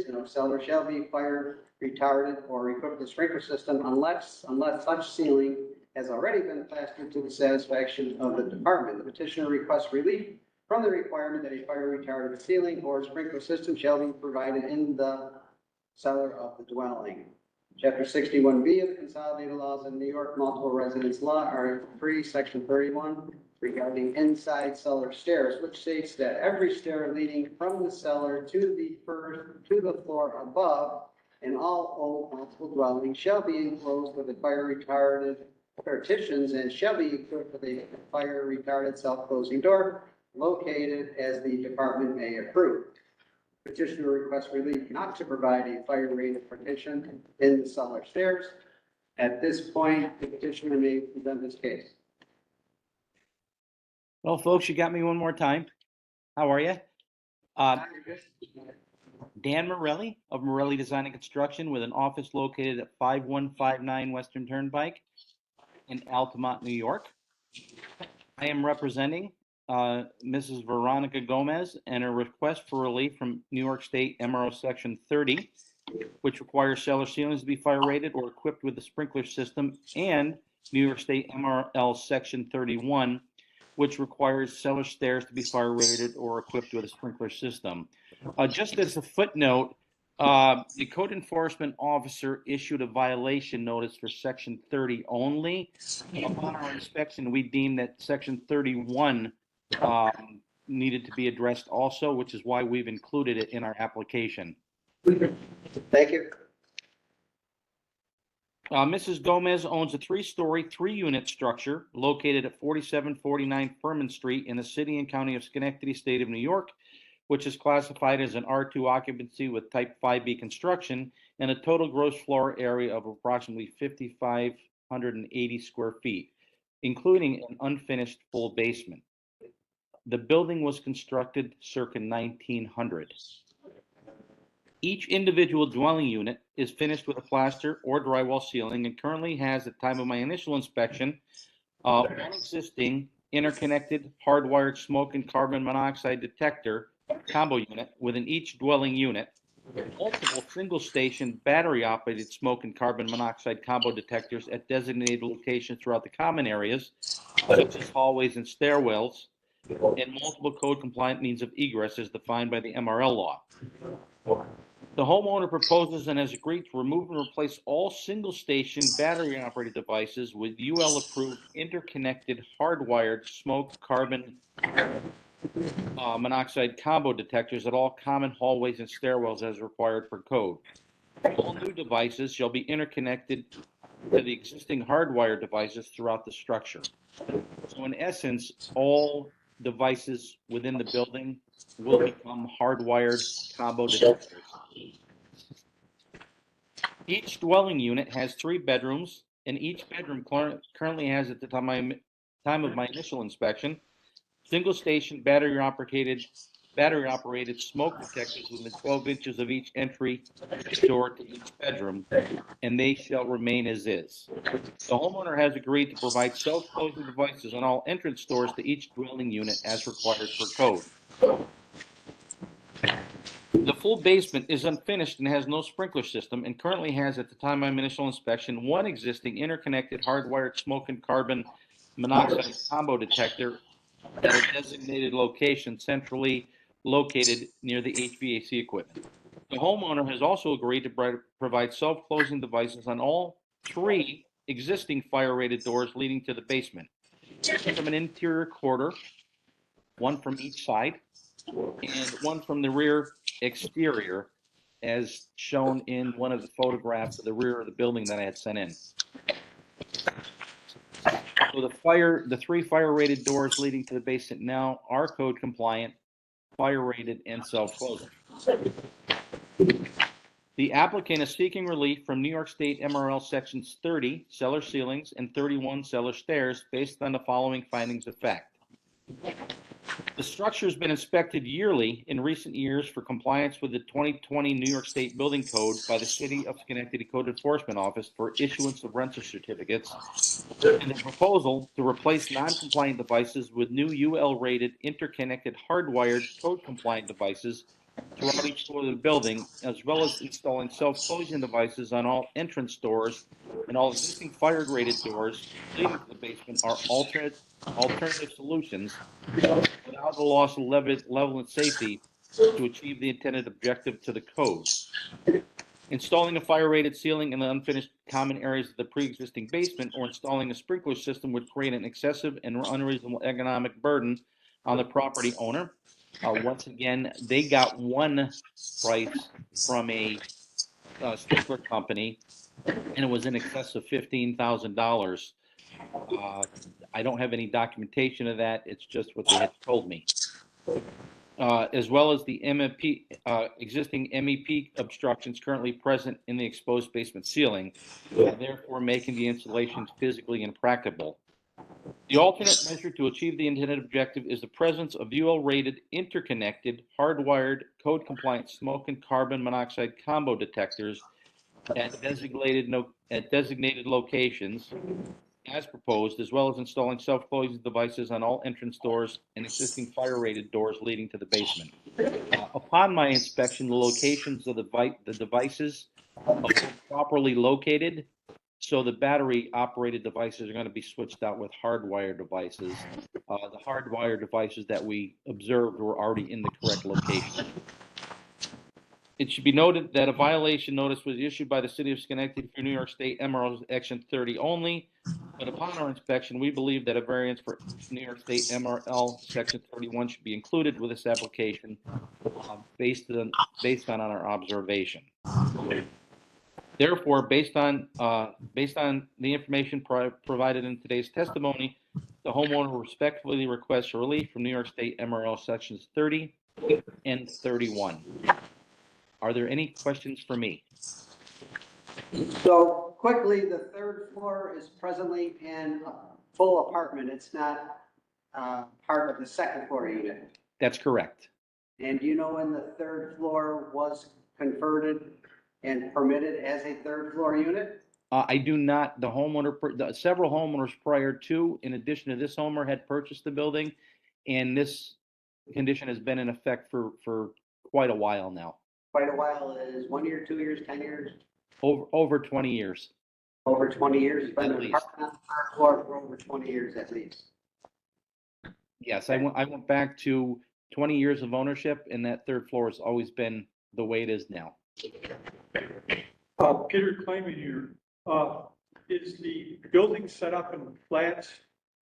no cellar, shall be fire retarded or equipped with a sprinkler system unless such ceiling has already been plastered to the satisfaction of the department. The petitioner requests relief from the requirement that a fire retardant ceiling or sprinkler system shall be provided in the cellar of the dwelling. Chapter 61B of the Consolidated Laws of New York, Multiple Residence Law, Article 3, Section 31, regarding inside cellar stairs, which states that every stair leading from the cellar to the floor above in all old multiple dwellings shall be enclosed with a fire retardant partitions and shall be equipped with a fire retardant self-closing door located as the department may approve. Petitioner requests relief not to provide a fire rated partition in the cellar stairs. At this point, the petitioner may present his case. Well, folks, you got me one more time. How are you? Dan Morelli of Morelli Design and Construction with an office located at 5159 Western Turnpike in Altamont, New York. I am representing Mrs. Veronica Gomez and her request for relief from New York State MRO Section 30, which requires cellar ceilings to be fire rated or equipped with a sprinkler system, and New York State MRL Section 31, which requires cellar stairs to be fire rated or equipped with a sprinkler system. Just as a footnote, the code enforcement officer issued a violation notice for Section 30 only. Upon our inspection, we deemed that Section 31 needed to be addressed also, which is why we've included it in our application. Thank you. Mrs. Gomez owns a 3-story, 3-unit structure located at 4749 Furman Street in the City and County of Schenectady, State of New York, which is classified as an R2 occupancy with type 5B construction and a total gross floor area of approximately 5,580 square feet, including an unfinished full basement. The building was constructed circa 1900. Each individual dwelling unit is finished with a plaster or drywall ceiling and currently has, at the time of my initial inspection, one existing interconnected hardwired smoke and carbon monoxide detector combo unit within each dwelling unit, multiple single-station battery-operated smoke and carbon monoxide combo detectors at designated locations throughout the common areas, such as hallways and stairwells, and multiple code-compliant means of egress as defined by the MRL law. The homeowner proposes and has agreed to remove and replace all single-station battery-operated devices with UL-approved interconnected hardwired smoke carbon monoxide combo detectors at all common hallways and stairwells as required per code. All new devices shall be interconnected to the existing hardwired devices throughout the structure. So in essence, all devices within the building will become hardwired combo detectors. Each dwelling unit has 3 bedrooms, and each bedroom currently has, at the time of my initial inspection, single-station battery-operated smoke detectors within 12 inches of each entry door to each bedroom, and they shall remain as is. The homeowner has agreed to provide self-closing devices on all entrance doors to each dwelling unit as required per code. The full basement is unfinished and has no sprinkler system, and currently has, at the time of my initial inspection, one existing interconnected hardwired smoke and carbon monoxide combo detector at a designated location centrally located near the HVAC equipment. The homeowner has also agreed to provide self-closing devices on all 3 existing fire-rated doors leading to the basement. From an interior quarter, one from each side, and one from the rear exterior, as shown in one of the photographs of the rear of the building that I had sent in. So the three fire-rated doors leading to the basement now are code compliant, fire-rated, and self-closing. The applicant is seeking relief from New York State MRL Sections 30, cellar ceilings, and 31, cellar stairs, based on the following findings of fact. The structure has been inspected yearly in recent years for compliance with the 2020 New York State Building Code by the City of Schenectady Code Enforcement Office for issuance of rental certificates, and the proposal to replace non-compliant devices with new UL-rated interconnected hardwired code-compliant devices throughout each floor of the building, as well as installing self-closing devices on all entrance doors, and all existing fire-rated doors leading to the basement are alternative solutions without the loss of level and safety to achieve the intended objective to the code. Installing a fire-rated ceiling in the unfinished common areas of the pre-existing basement, or installing a sprinkler system would create an excessive and unreasonable economic burden on the property owner. Once again, they got one price from a sprinkler company, and it was in excess of $15,000. I don't have any documentation of that. It's just what they had told me. As well as the MEP, existing MEP obstructions currently present in the exposed basement ceiling, therefore making the installation physically impracticable. The alternate measure to achieve the intended objective is the presence of UL-rated, interconnected, hardwired, code-compliant smoke and carbon monoxide combo detectors at designated locations as proposed, as well as installing self-closing devices on all entrance doors and existing fire-rated doors leading to the basement. Upon my inspection, the locations of the devices are properly located, so the battery-operated devices are going to be switched out with hardwired devices. The hardwired devices that we observed were already in the correct location. It should be noted that a violation notice was issued by the City of Schenectady for New York State MRL Section 30 only, but upon our inspection, we believe that a variance for New York State MRL Section 31 should be included with this application, based on our observation. Therefore, based on the information provided in today's testimony, the homeowner respectfully requests relief from New York State MRL Sections 30 and 31. Are there any questions for me? So quickly, the third floor is presently in a full apartment. It's not part of the second floor unit. That's correct. And do you know when the third floor was converted and permitted as a third floor unit? I do not. Several homeowners prior to, in addition to this homeowner, had purchased the building, and this condition has been in effect for quite a while now. Quite a while is 1 year, 2 years, 10 years? Over 20 years. Over 20 years. It's been At an least. apartment on the third floor for over 20 years at least. Yes, I went back to 20 years of ownership, and that third floor has always been the way it is now. Peter Kleiman here, is the building set up in flats?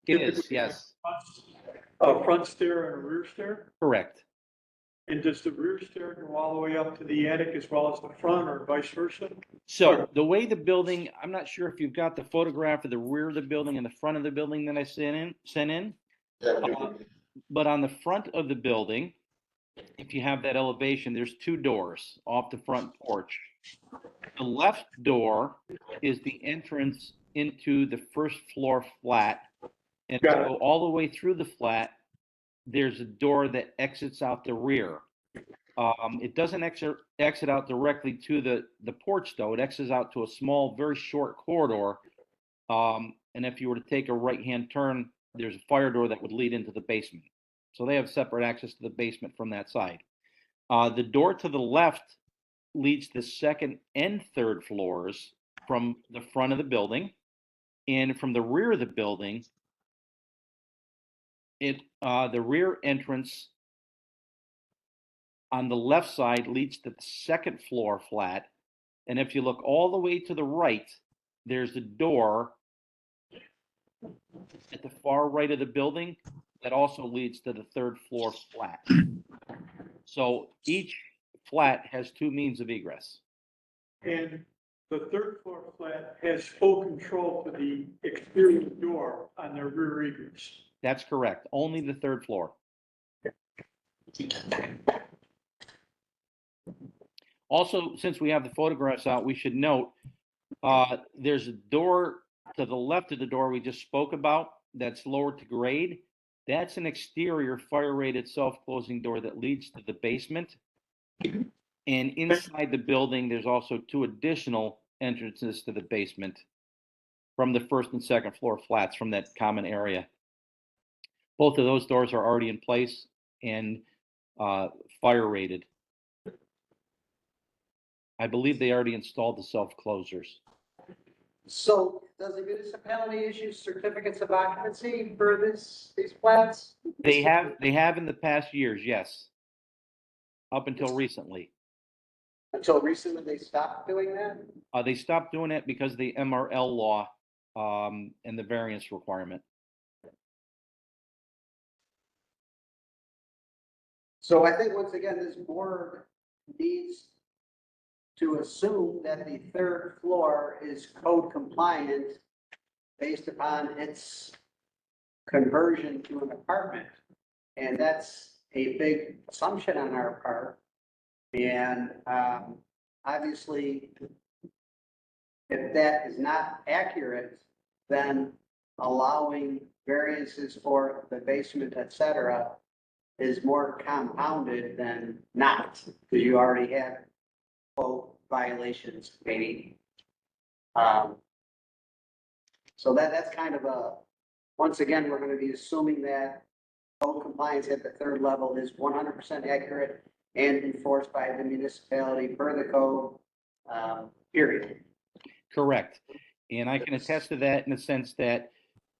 It is, yes, A front stair and a rear stair? correct. And does the rear stair go all the way up to the attic as well as the front, or vice versa? So the way the building, I'm not sure if you've got the photograph of the rear of the building and the front of the building that I sent in. But on the front of the building, if you have that elevation, there's two doors off the front porch. The left door is the entrance into the first floor flat. And Got it. so all the way through the flat, there's a door that exits out the rear. It doesn't exit out directly to the porch though. It exits out to a small, very short corridor. And if you were to take a right-hand turn, there's a fire door that would lead into the basement. So they have separate access to the basement from that side. The door to the left leads to the second and third floors from the front of the building. And from the rear of the building, the rear entrance on the left side leads to the second floor flat. And if you look all the way to the right, there's a door at the far right of the building that also leads to the third floor flat. So each flat has two means of egress. And the third floor flat has full control to the exterior door on their rear egress. That's correct. Only the third floor. Also, since we have the photographs out, we should note, there's a door to the left of the door we just spoke about that's lower to grade. That's an exterior fire-rated self-closing door that leads to the basement. And inside the building, there's also two additional entrances to the basement from the first and second floor flats from that common area. Both of those doors are already in place and fire-rated. I believe they already installed the self-closers. So does the municipality issue certificates of occupancy for these flats? They have in the past years, yes. Up until recently. Until recently, they stopped doing that? They stopped doing it because of the MRL law and the variance requirement. So I think once again, this board needs to assume that the third floor is code compliant based upon its conversion to an apartment. And that's a big assumption on our part. And obviously, if that is not accurate, then allowing variances for the basement, et cetera, is more compounded than not, because you already have code violations, maybe. So that's kind of once again, we're going to be assuming that code compliance at the third level is 100% accurate and enforced by the municipality per the code, period. Correct. And I can attest to that in the sense that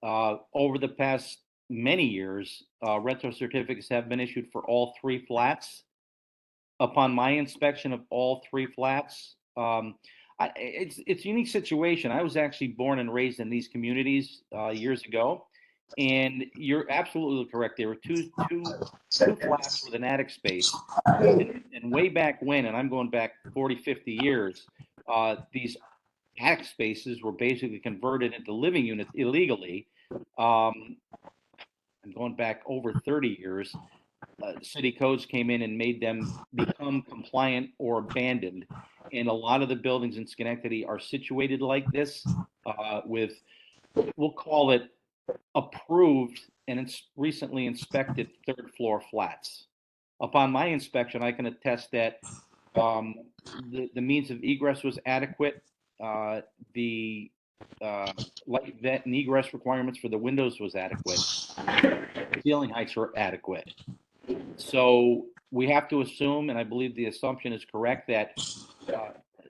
over the past many years, rental certificates have been issued for all three flats. Upon my inspection of all three flats, it's a unique situation. I was actually born and raised in these communities years ago, and you're absolutely correct. There were two flats with an attic space, and way back when, and I'm going back 40, 50 years, these attic spaces were basically converted into living units illegally. I'm going back over 30 years. City codes came in and made them become compliant or abandoned. And a lot of the buildings in Schenectady are situated like this with, we'll call it approved and it's recently inspected third floor flats. Upon my inspection, I can attest that the means of egress was adequate. The light vent and egress requirements for the windows was adequate. Ceiling heights were adequate. So we have to assume, and I believe the assumption is correct, that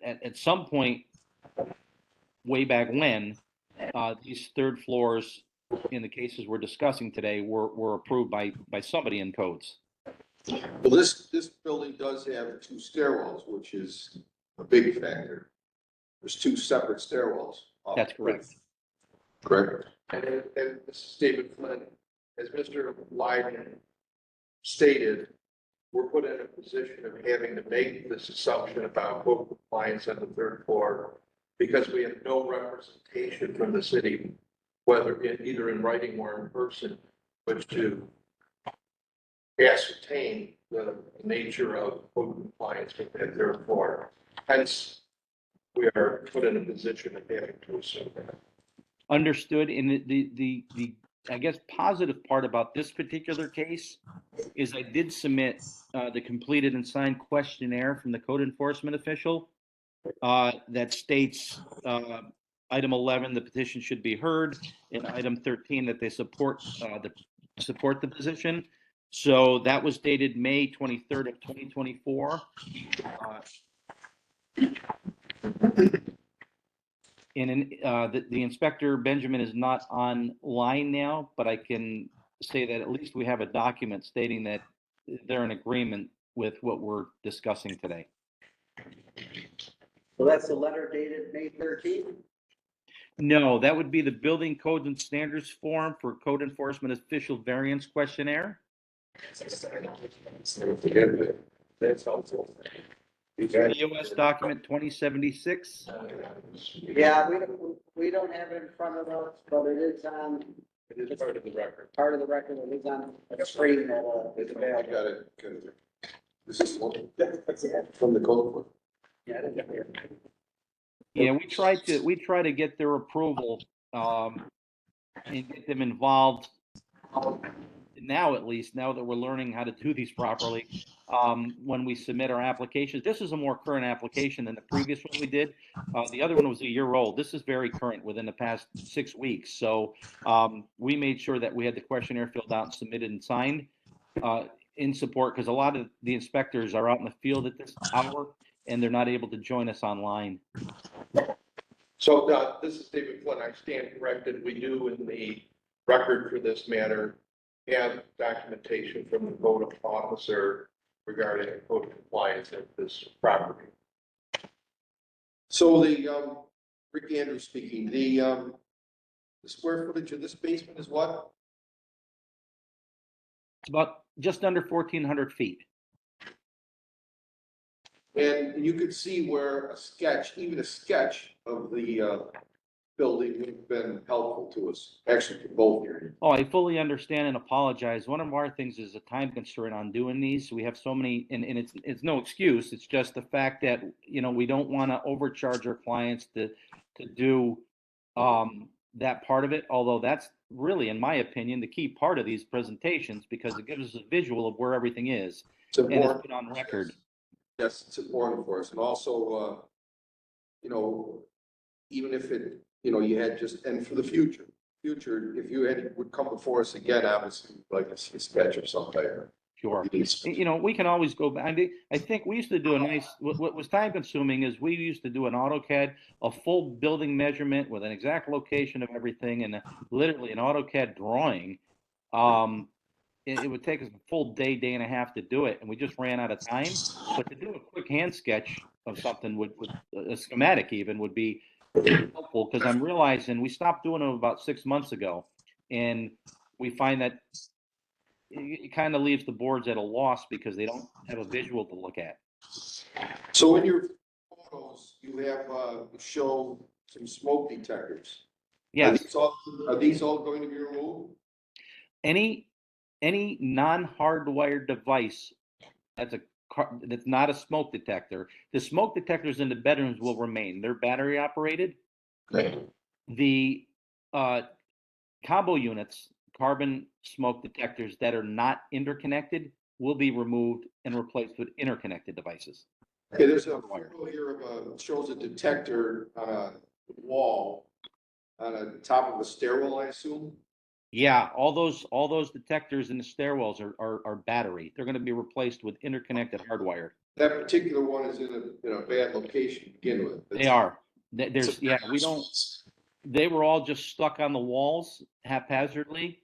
at some point, way back when, these third floors, in the cases we're discussing today, were approved by somebody in codes. Well, this building does have two stairwells, which is a big factor. There's two separate stairwells. That's correct. Correct. And this is David Flynn, as Mr. Lyden stated, we're put in a position of having to make this assumption about code compliance on the third floor because we have no representation from the city, whether either in writing or in person, but to ascertain the nature of code compliance with that third floor. Hence, we are put in a position of having to assume that. Understood. And the I guess positive part about this particular case is I did submit the completed and signed questionnaire from the code enforcement official that states item 11, the petition should be heard, and item 13, that they support the position. So that was dated May 23rd of 2024. And the inspector, Benjamin, is not online now, but I can say that at least we have a document stating that they're in agreement with what we're discussing today. So that's the letter dated May 13th? No, that would be the Building Codes and Standards Form for Code Enforcement Official Variance Questionnaire. That's helpful. US document 2076. Yeah, we don't have it in front of us, but it is on, It is part of the record. part of the record, it is on a screen that, is I available. got it. Got it. This is one from the code book. Yeah, it is here. Yeah, we try to get their approval, and get them involved. Now, at least, now that we're learning how to do these properly, when we submit our applications, this is a more current application than the previous one we did. The other one was a year old. This is very current within the past 6 weeks. So, we made sure that we had the questionnaire filled out and submitted and signed, in support, because a lot of the inspectors are out in the field at this hour and they're not able to join us online. So, this is David Flynn. I stand corrected. We do in the record for this matter have documentation from the code officer regarding code compliance of this property. So Rick Andrews speaking, the square footage of this basement is what? It's about just under 1,400 feet. And you could see where a sketch, even a sketch of the building would have been helpful to us, actually for both areas. Oh, I fully understand and apologize. One of our things is a time constraint on doing these. We have so many, and it's no excuse. It's just the fact that, we don't want to overcharge our clients to do that part of it. Although that's really, in my opinion, the key part of these presentations, because it gives us a visual of where everything is It's and it's important. put on record. Yes, it's important for us. And also, even if it, you had just, and for the future, if you would come before us again, obviously, like a sketch or something. Sure. We can always go back. I think we used to do what was time consuming is we used to do an AutoCAD, a full building measurement with an exact location of everything and literally an AutoCAD drawing. It would take us a full day and a half to do it, and we just ran out of time. But to do a quick hand sketch of something with a schematic even would be helpful, because I'm realizing we stopped doing them about 6 months ago, and we find that it kind of leaves the boards at a loss because they don't have a visual to look at. So in your photos, you have show some smoke detectors. Yes, Are these all going to be removed? any non-hardwired device that's not a smoke detector, the smoke detectors in the bedrooms will remain. They're battery operated. Okay. The combo units, carbon smoke detectors that are not interconnected, will be removed and replaced with interconnected devices. Okay, there's a photo here shows a detector on a wall on the top of a stairwell, I assume. Yeah, all those detectors in the stairwells are battery. They're going to be replaced with interconnected hardwire. That particular one is in a bad location to begin with. They are. They were all just stuck on the walls haphazardly,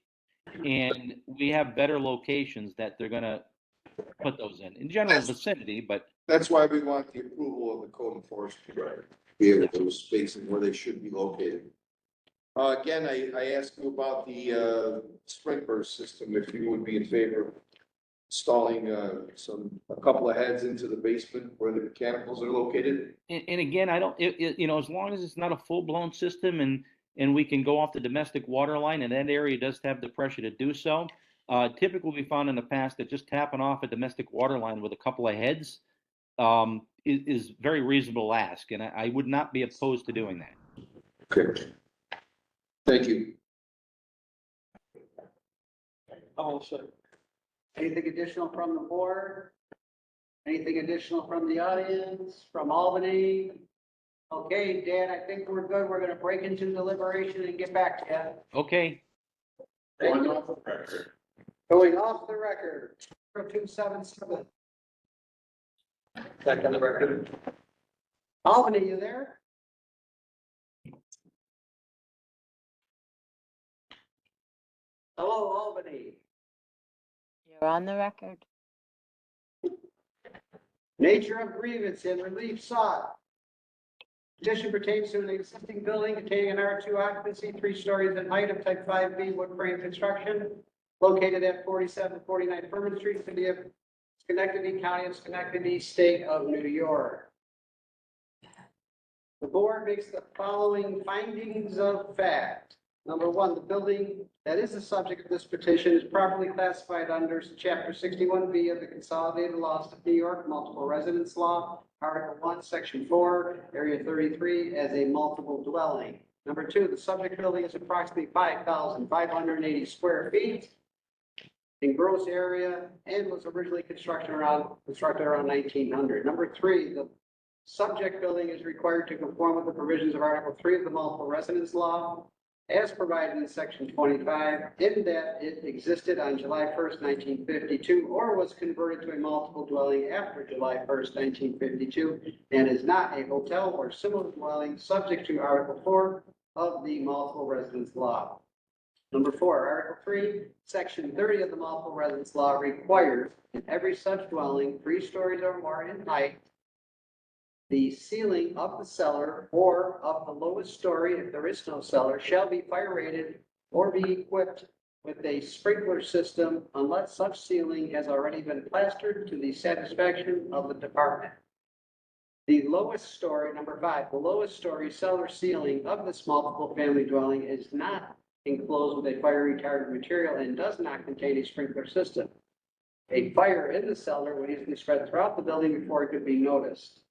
and we have better locations that they're going to put those in general vicinity, but That's why we want the approval of the code enforcement. Right. Be able to space them where they should be located. Again, I asked you about the sprinkler system, if you would be in favor of installing a couple of heads into the basement where the mechanicals are located. and again, I don't, as long as it's not a full-blown system and we can go off the domestic water line, and that area does have the pressure to do so. Typically, we found in the past that just tapping off a domestic water line with a couple of heads is very reasonable ask, and I would not be opposed to doing that. Okay. Thank you. Also, Anything additional from the board? Anything additional from the audience, from Albany? Okay, Dan, I think we're good. We're gonna break into deliberation and get back to you. Okay, Thank you. Going off the record, 0277. Back on the record. Albany, you there? Hello, Albany. You're on the record. Nature of grievance and relief sought. Petition pertains to an existing building containing an R2 occupancy, 3 stories in height of type 5B wood frame construction, located at 4749 Furman Street, City of Schenectady, County of Schenectady, State of New York. The board makes the following findings of fact. Number one, the building that is the subject of this petition is properly classified under Chapter 61B of the Consolidated Laws of New York, Multiple Residence Law, Article 1, Section 4, Area 33, as a multiple dwelling. Number two, the subject building is approximately 5,580 square feet in gross area and was originally constructed around 1900. Number three, the subject building is required to conform with the provisions of Article 3 of the Multiple Residence Law as provided in Section 25, in that it existed on July 1st, 1952, or was converted to a multiple dwelling after July 1st, 1952, and is not a hotel or similar dwelling subject to Article 4 of the Multiple Residence Law. Number 4, Article 3, Section 30 of the Multiple Residence Law requires in every such dwelling 3 stories or more in height, the ceiling of the cellar or of the lowest story, if there is no cellar, shall be fire rated or be equipped with a sprinkler system unless such ceiling has already been plastered to the satisfaction of the department. The lowest story, number 5, the lowest story cellar ceiling of this multiple family dwelling is not enclosed with a fire retardant material and does not contain a sprinkler system. A fire in the cellar would easily spread throughout the building before it could be noticed.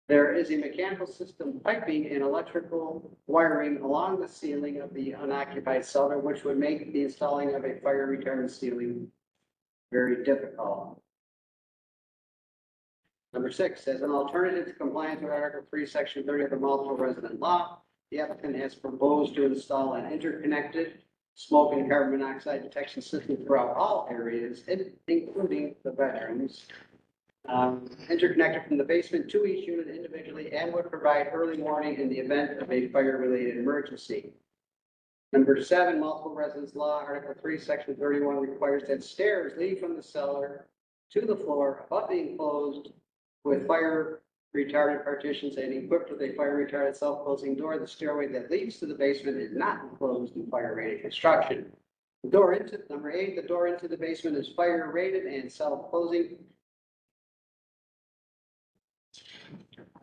There is a mechanical system piping and electrical wiring along the ceiling of the unoccupied cellar, which would make the installing of a fire retardant ceiling very difficult. Number 6, as an alternative to compliance with Article 3, Section 30 of the Multiple Resident Law, the applicant has proposed to install an interconnected smoke and carbon monoxide detection system throughout all areas, including the bedrooms. Interconnected from the basement to each unit individually and would provide early warning in the event of a fire-related emergency. Number 7, Multiple Residence Law, Article 3, Section 31 requires that stairs lead from the cellar to the floor above the enclosed with fire retardant partitions and equipped with a fire retardant self-closing door. The stairway that leads to the basement is not enclosed in fire-rated construction. The door into, number 8, the door into the basement is fire-rated and self-closing.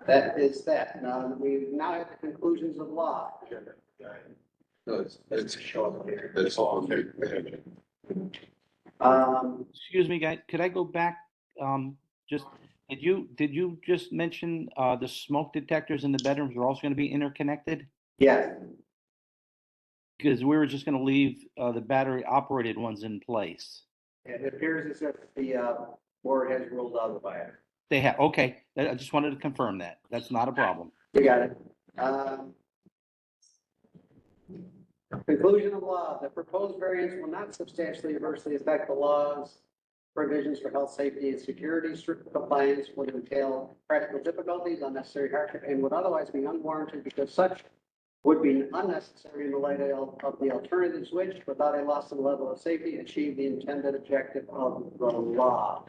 That is that. Now, we now have the conclusions of law. No, it's all okay. Excuse me, guys, could I go back? Just, did you just mention, the smoke detectors in the bedrooms are also gonna be interconnected? Yes, Because we were just gonna leave, the battery operated ones in place. it appears as if the board has ruled otherwise. They have, okay, I just wanted to confirm that. That's not a problem. You got it. Conclusion of law, the proposed variance will not substantially adversely affect the law's provisions for health, safety, and security. Strict compliance would entail practical difficulties, unnecessary hardship, and would otherwise be unwarranted because such would be unnecessary in the light of the alternatives which, without a loss of level of safety, achieve the intended objective of the law.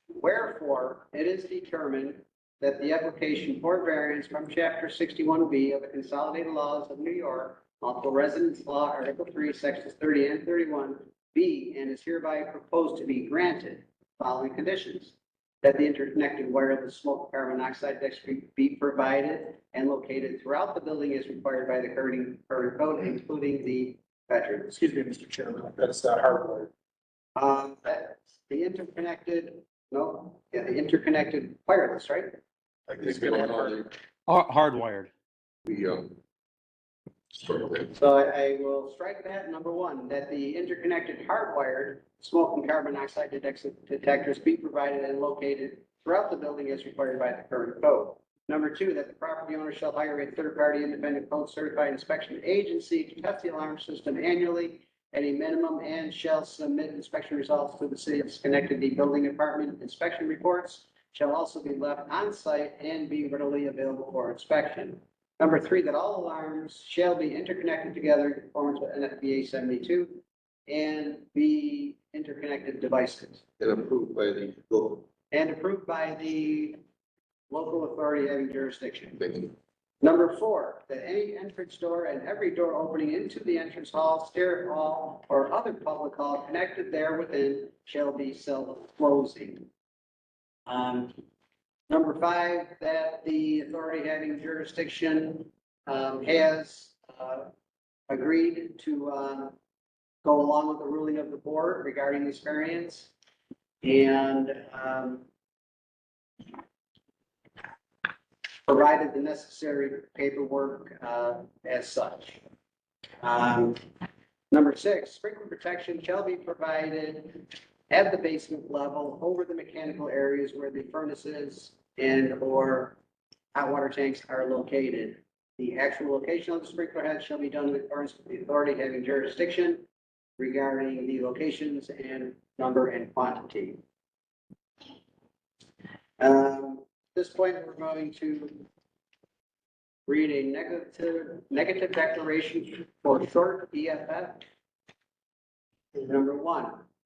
Wherefore, it is determined that the application for variance from Chapter 61B of the Consolidated Laws of New York, Multiple Residence Law, Article 3, Sections 30 and 31, be and is hereby proposed to be granted following conditions: that the interconnected wireless smoke carbon monoxide detector be provided and located throughout the building as required by the current code, including the bedroom. Excuse me, Mr. Chairman, that's not hardwired. The interconnected, the interconnected wireless, right? Like it's gonna have Hardwired. So I will strike that. Number 1, that the interconnected hardwired smoke and carbon monoxide detectors be provided and located throughout the building as required by the current code. Number 2, that the property owner shall hire a third-party independent code certified inspection agency to test the alarm system annually at a minimum and shall submit inspection results to the City of Schenectady Building Department. Inspection reports shall also be left on site and be readily available for inspection. Number 3, that all alarms shall be interconnected together in conformance with NFPA 72 and be interconnected devices. And approved by the local. And approved by the local authority having jurisdiction. Number 4, that any entrance door and every door opening into the entrance hall, stair hall, or other public hall connected there within shall be self-closing. Number 5, that the authority having jurisdiction has agreed to go along with the ruling of the board regarding this variance. And provided the necessary paperwork as such. Number 6, sprinkler protection shall be provided at the basement level over the mechanical areas where the furnaces and or hot water tanks are located. The actual location of the sprinkler head shall be done in accordance with the authority having jurisdiction regarding the locations and number and quantity. At this point, we're going to read a negative declaration for short EFF. Number 1,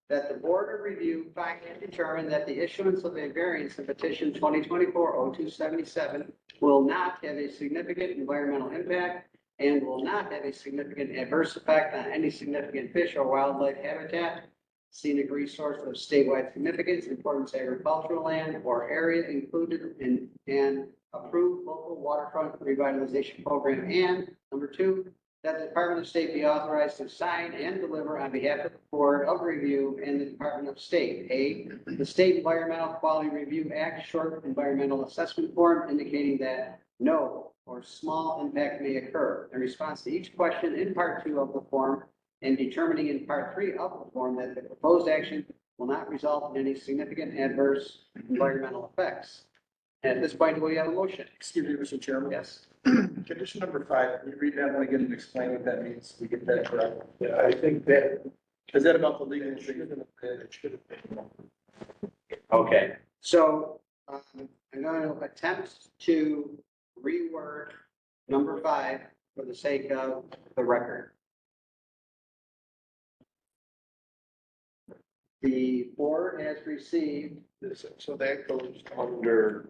that the Board of Review find and determine that the issuance of a variance in petition 2024-0277 will not have a significant environmental impact and will not have a significant adverse effect on any significant fish or wildlife habitat, scenic resource of statewide significance, importance agricultural land or area included in an approved local waterfront revitalization program. And number 2, that the Department of State be authorized to sign and deliver on behalf of the Board of Review and the Department of State, the State Environmental Quality Review Act short environmental assessment form indicating that no or small impact may occur. In response to each question in part 2 of the form, and determining in part 3 of the form that the proposed action will not result in any significant adverse environmental effects. And at this point, do we have a motion? Excuse me, Mr. Chairman. Yes. Condition number 5, can you read that one again and explain what that means? We get that correct. Yeah, I think that. Is that about the legal thing? It should have been. Okay. So I'm going to attempt to reword number 5 for the sake of the record. The board has received. So that goes under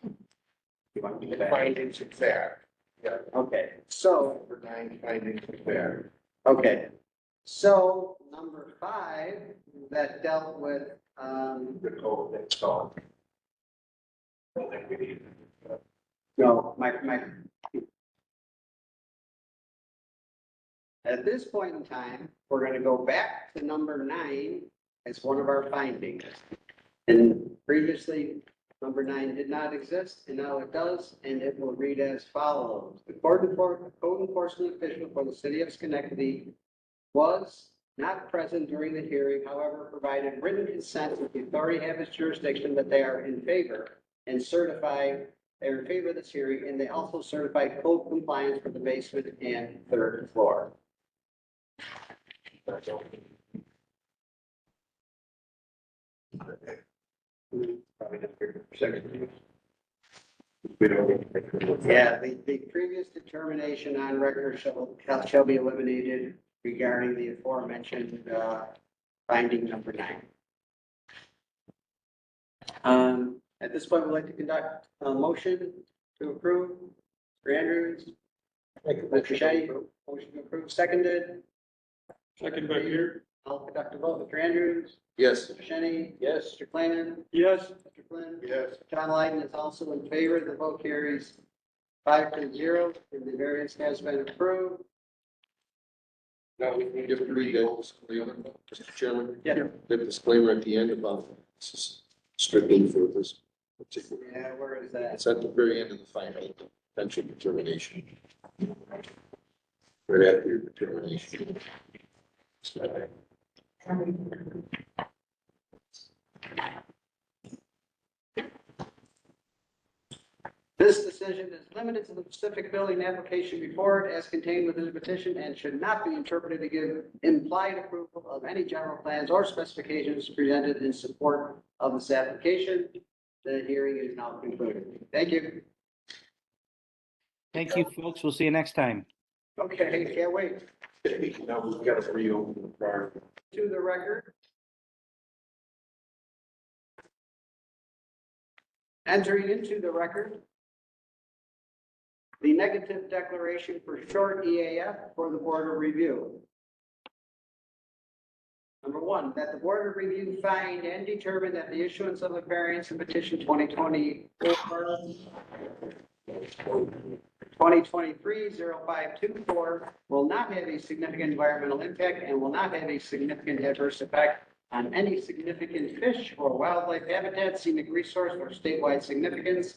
You want me to the go back? findings of fact. Yeah, Okay, so, number 9, findings of fact. okay. So number 5 that dealt with, The code that's called. I think we need. no, at this point in time, we're going to go back to number 9 as one of our findings. And previously, number 9 did not exist, and now it does, and it will read as follows. The code enforcement official for the city of Schenectady was not present during the hearing, however, provided written consent with the authority have its jurisdiction that they are in favor and certify they're in favor of this hearing, and they also certify code compliance for the basement and 3rd floor. We don't. Yeah, the previous determination on record shall be eliminated regarding the aforementioned finding number 9. At this point, we'd like to conduct a motion to approve. Mr. Andrews, Mr. Shetty, motion to approve, seconded. Second by here. I'll conduct a vote. Mr. Andrews, Yes. Mr. Shetty. Yes. Mr. Clayman, Yes, Mr. Flynn. Yes. John Lydon is also in favor. The vote carries 5-0, and the variance has been approved. Now we need You have to read that disclaimer, Mr. Chairman. Yeah. The disclaimer at the end about this is strictly for this particular. Yeah, where is that? It's at the very end of the final potential determination. Right after your determination. This decision is limited to the specific building application before it as contained within the petition and should not be interpreted to give implied approval of any general plans or specifications presented in support of this application. The hearing is now concluded. Thank you. Thank you, folks. We'll see you next time. Okay, can't wait. Now we've got to reopen the prior. To the record. Entering into the record. the negative declaration for short EAF for the Board of Review. Number one, that the Board of Review find and determine that the issuance of a variance in petition 2023-0524 will not have a significant environmental impact and will not have a significant adverse effect on any significant fish or wildlife habitat, scenic resource, or statewide significance,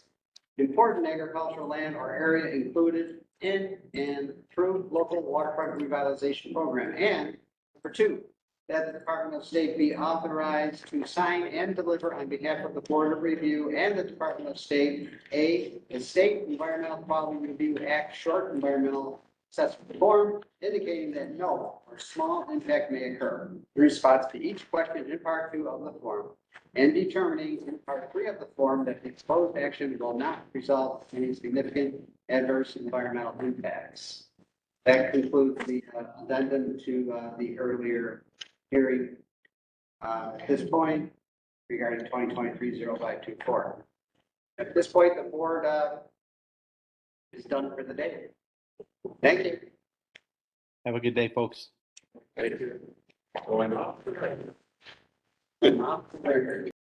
important agricultural land or area included in and through local waterfront revitalization program. And number two, that the Department of State be authorized to sign and deliver on behalf of the Board of Review and the Department of State, the State Environmental Quality Review Act short environmental assessment form indicating that no or small impact may occur in response to each question in part 2 of the form, and determining in part 3 of the form that the exposed action will not result in any significant adverse environmental impacts. That concludes the addendum to the earlier hearing at this point regarding 2023-0524. At this point, the board is done for the day. Thank you. Have a good day, folks. Thank you. Going off.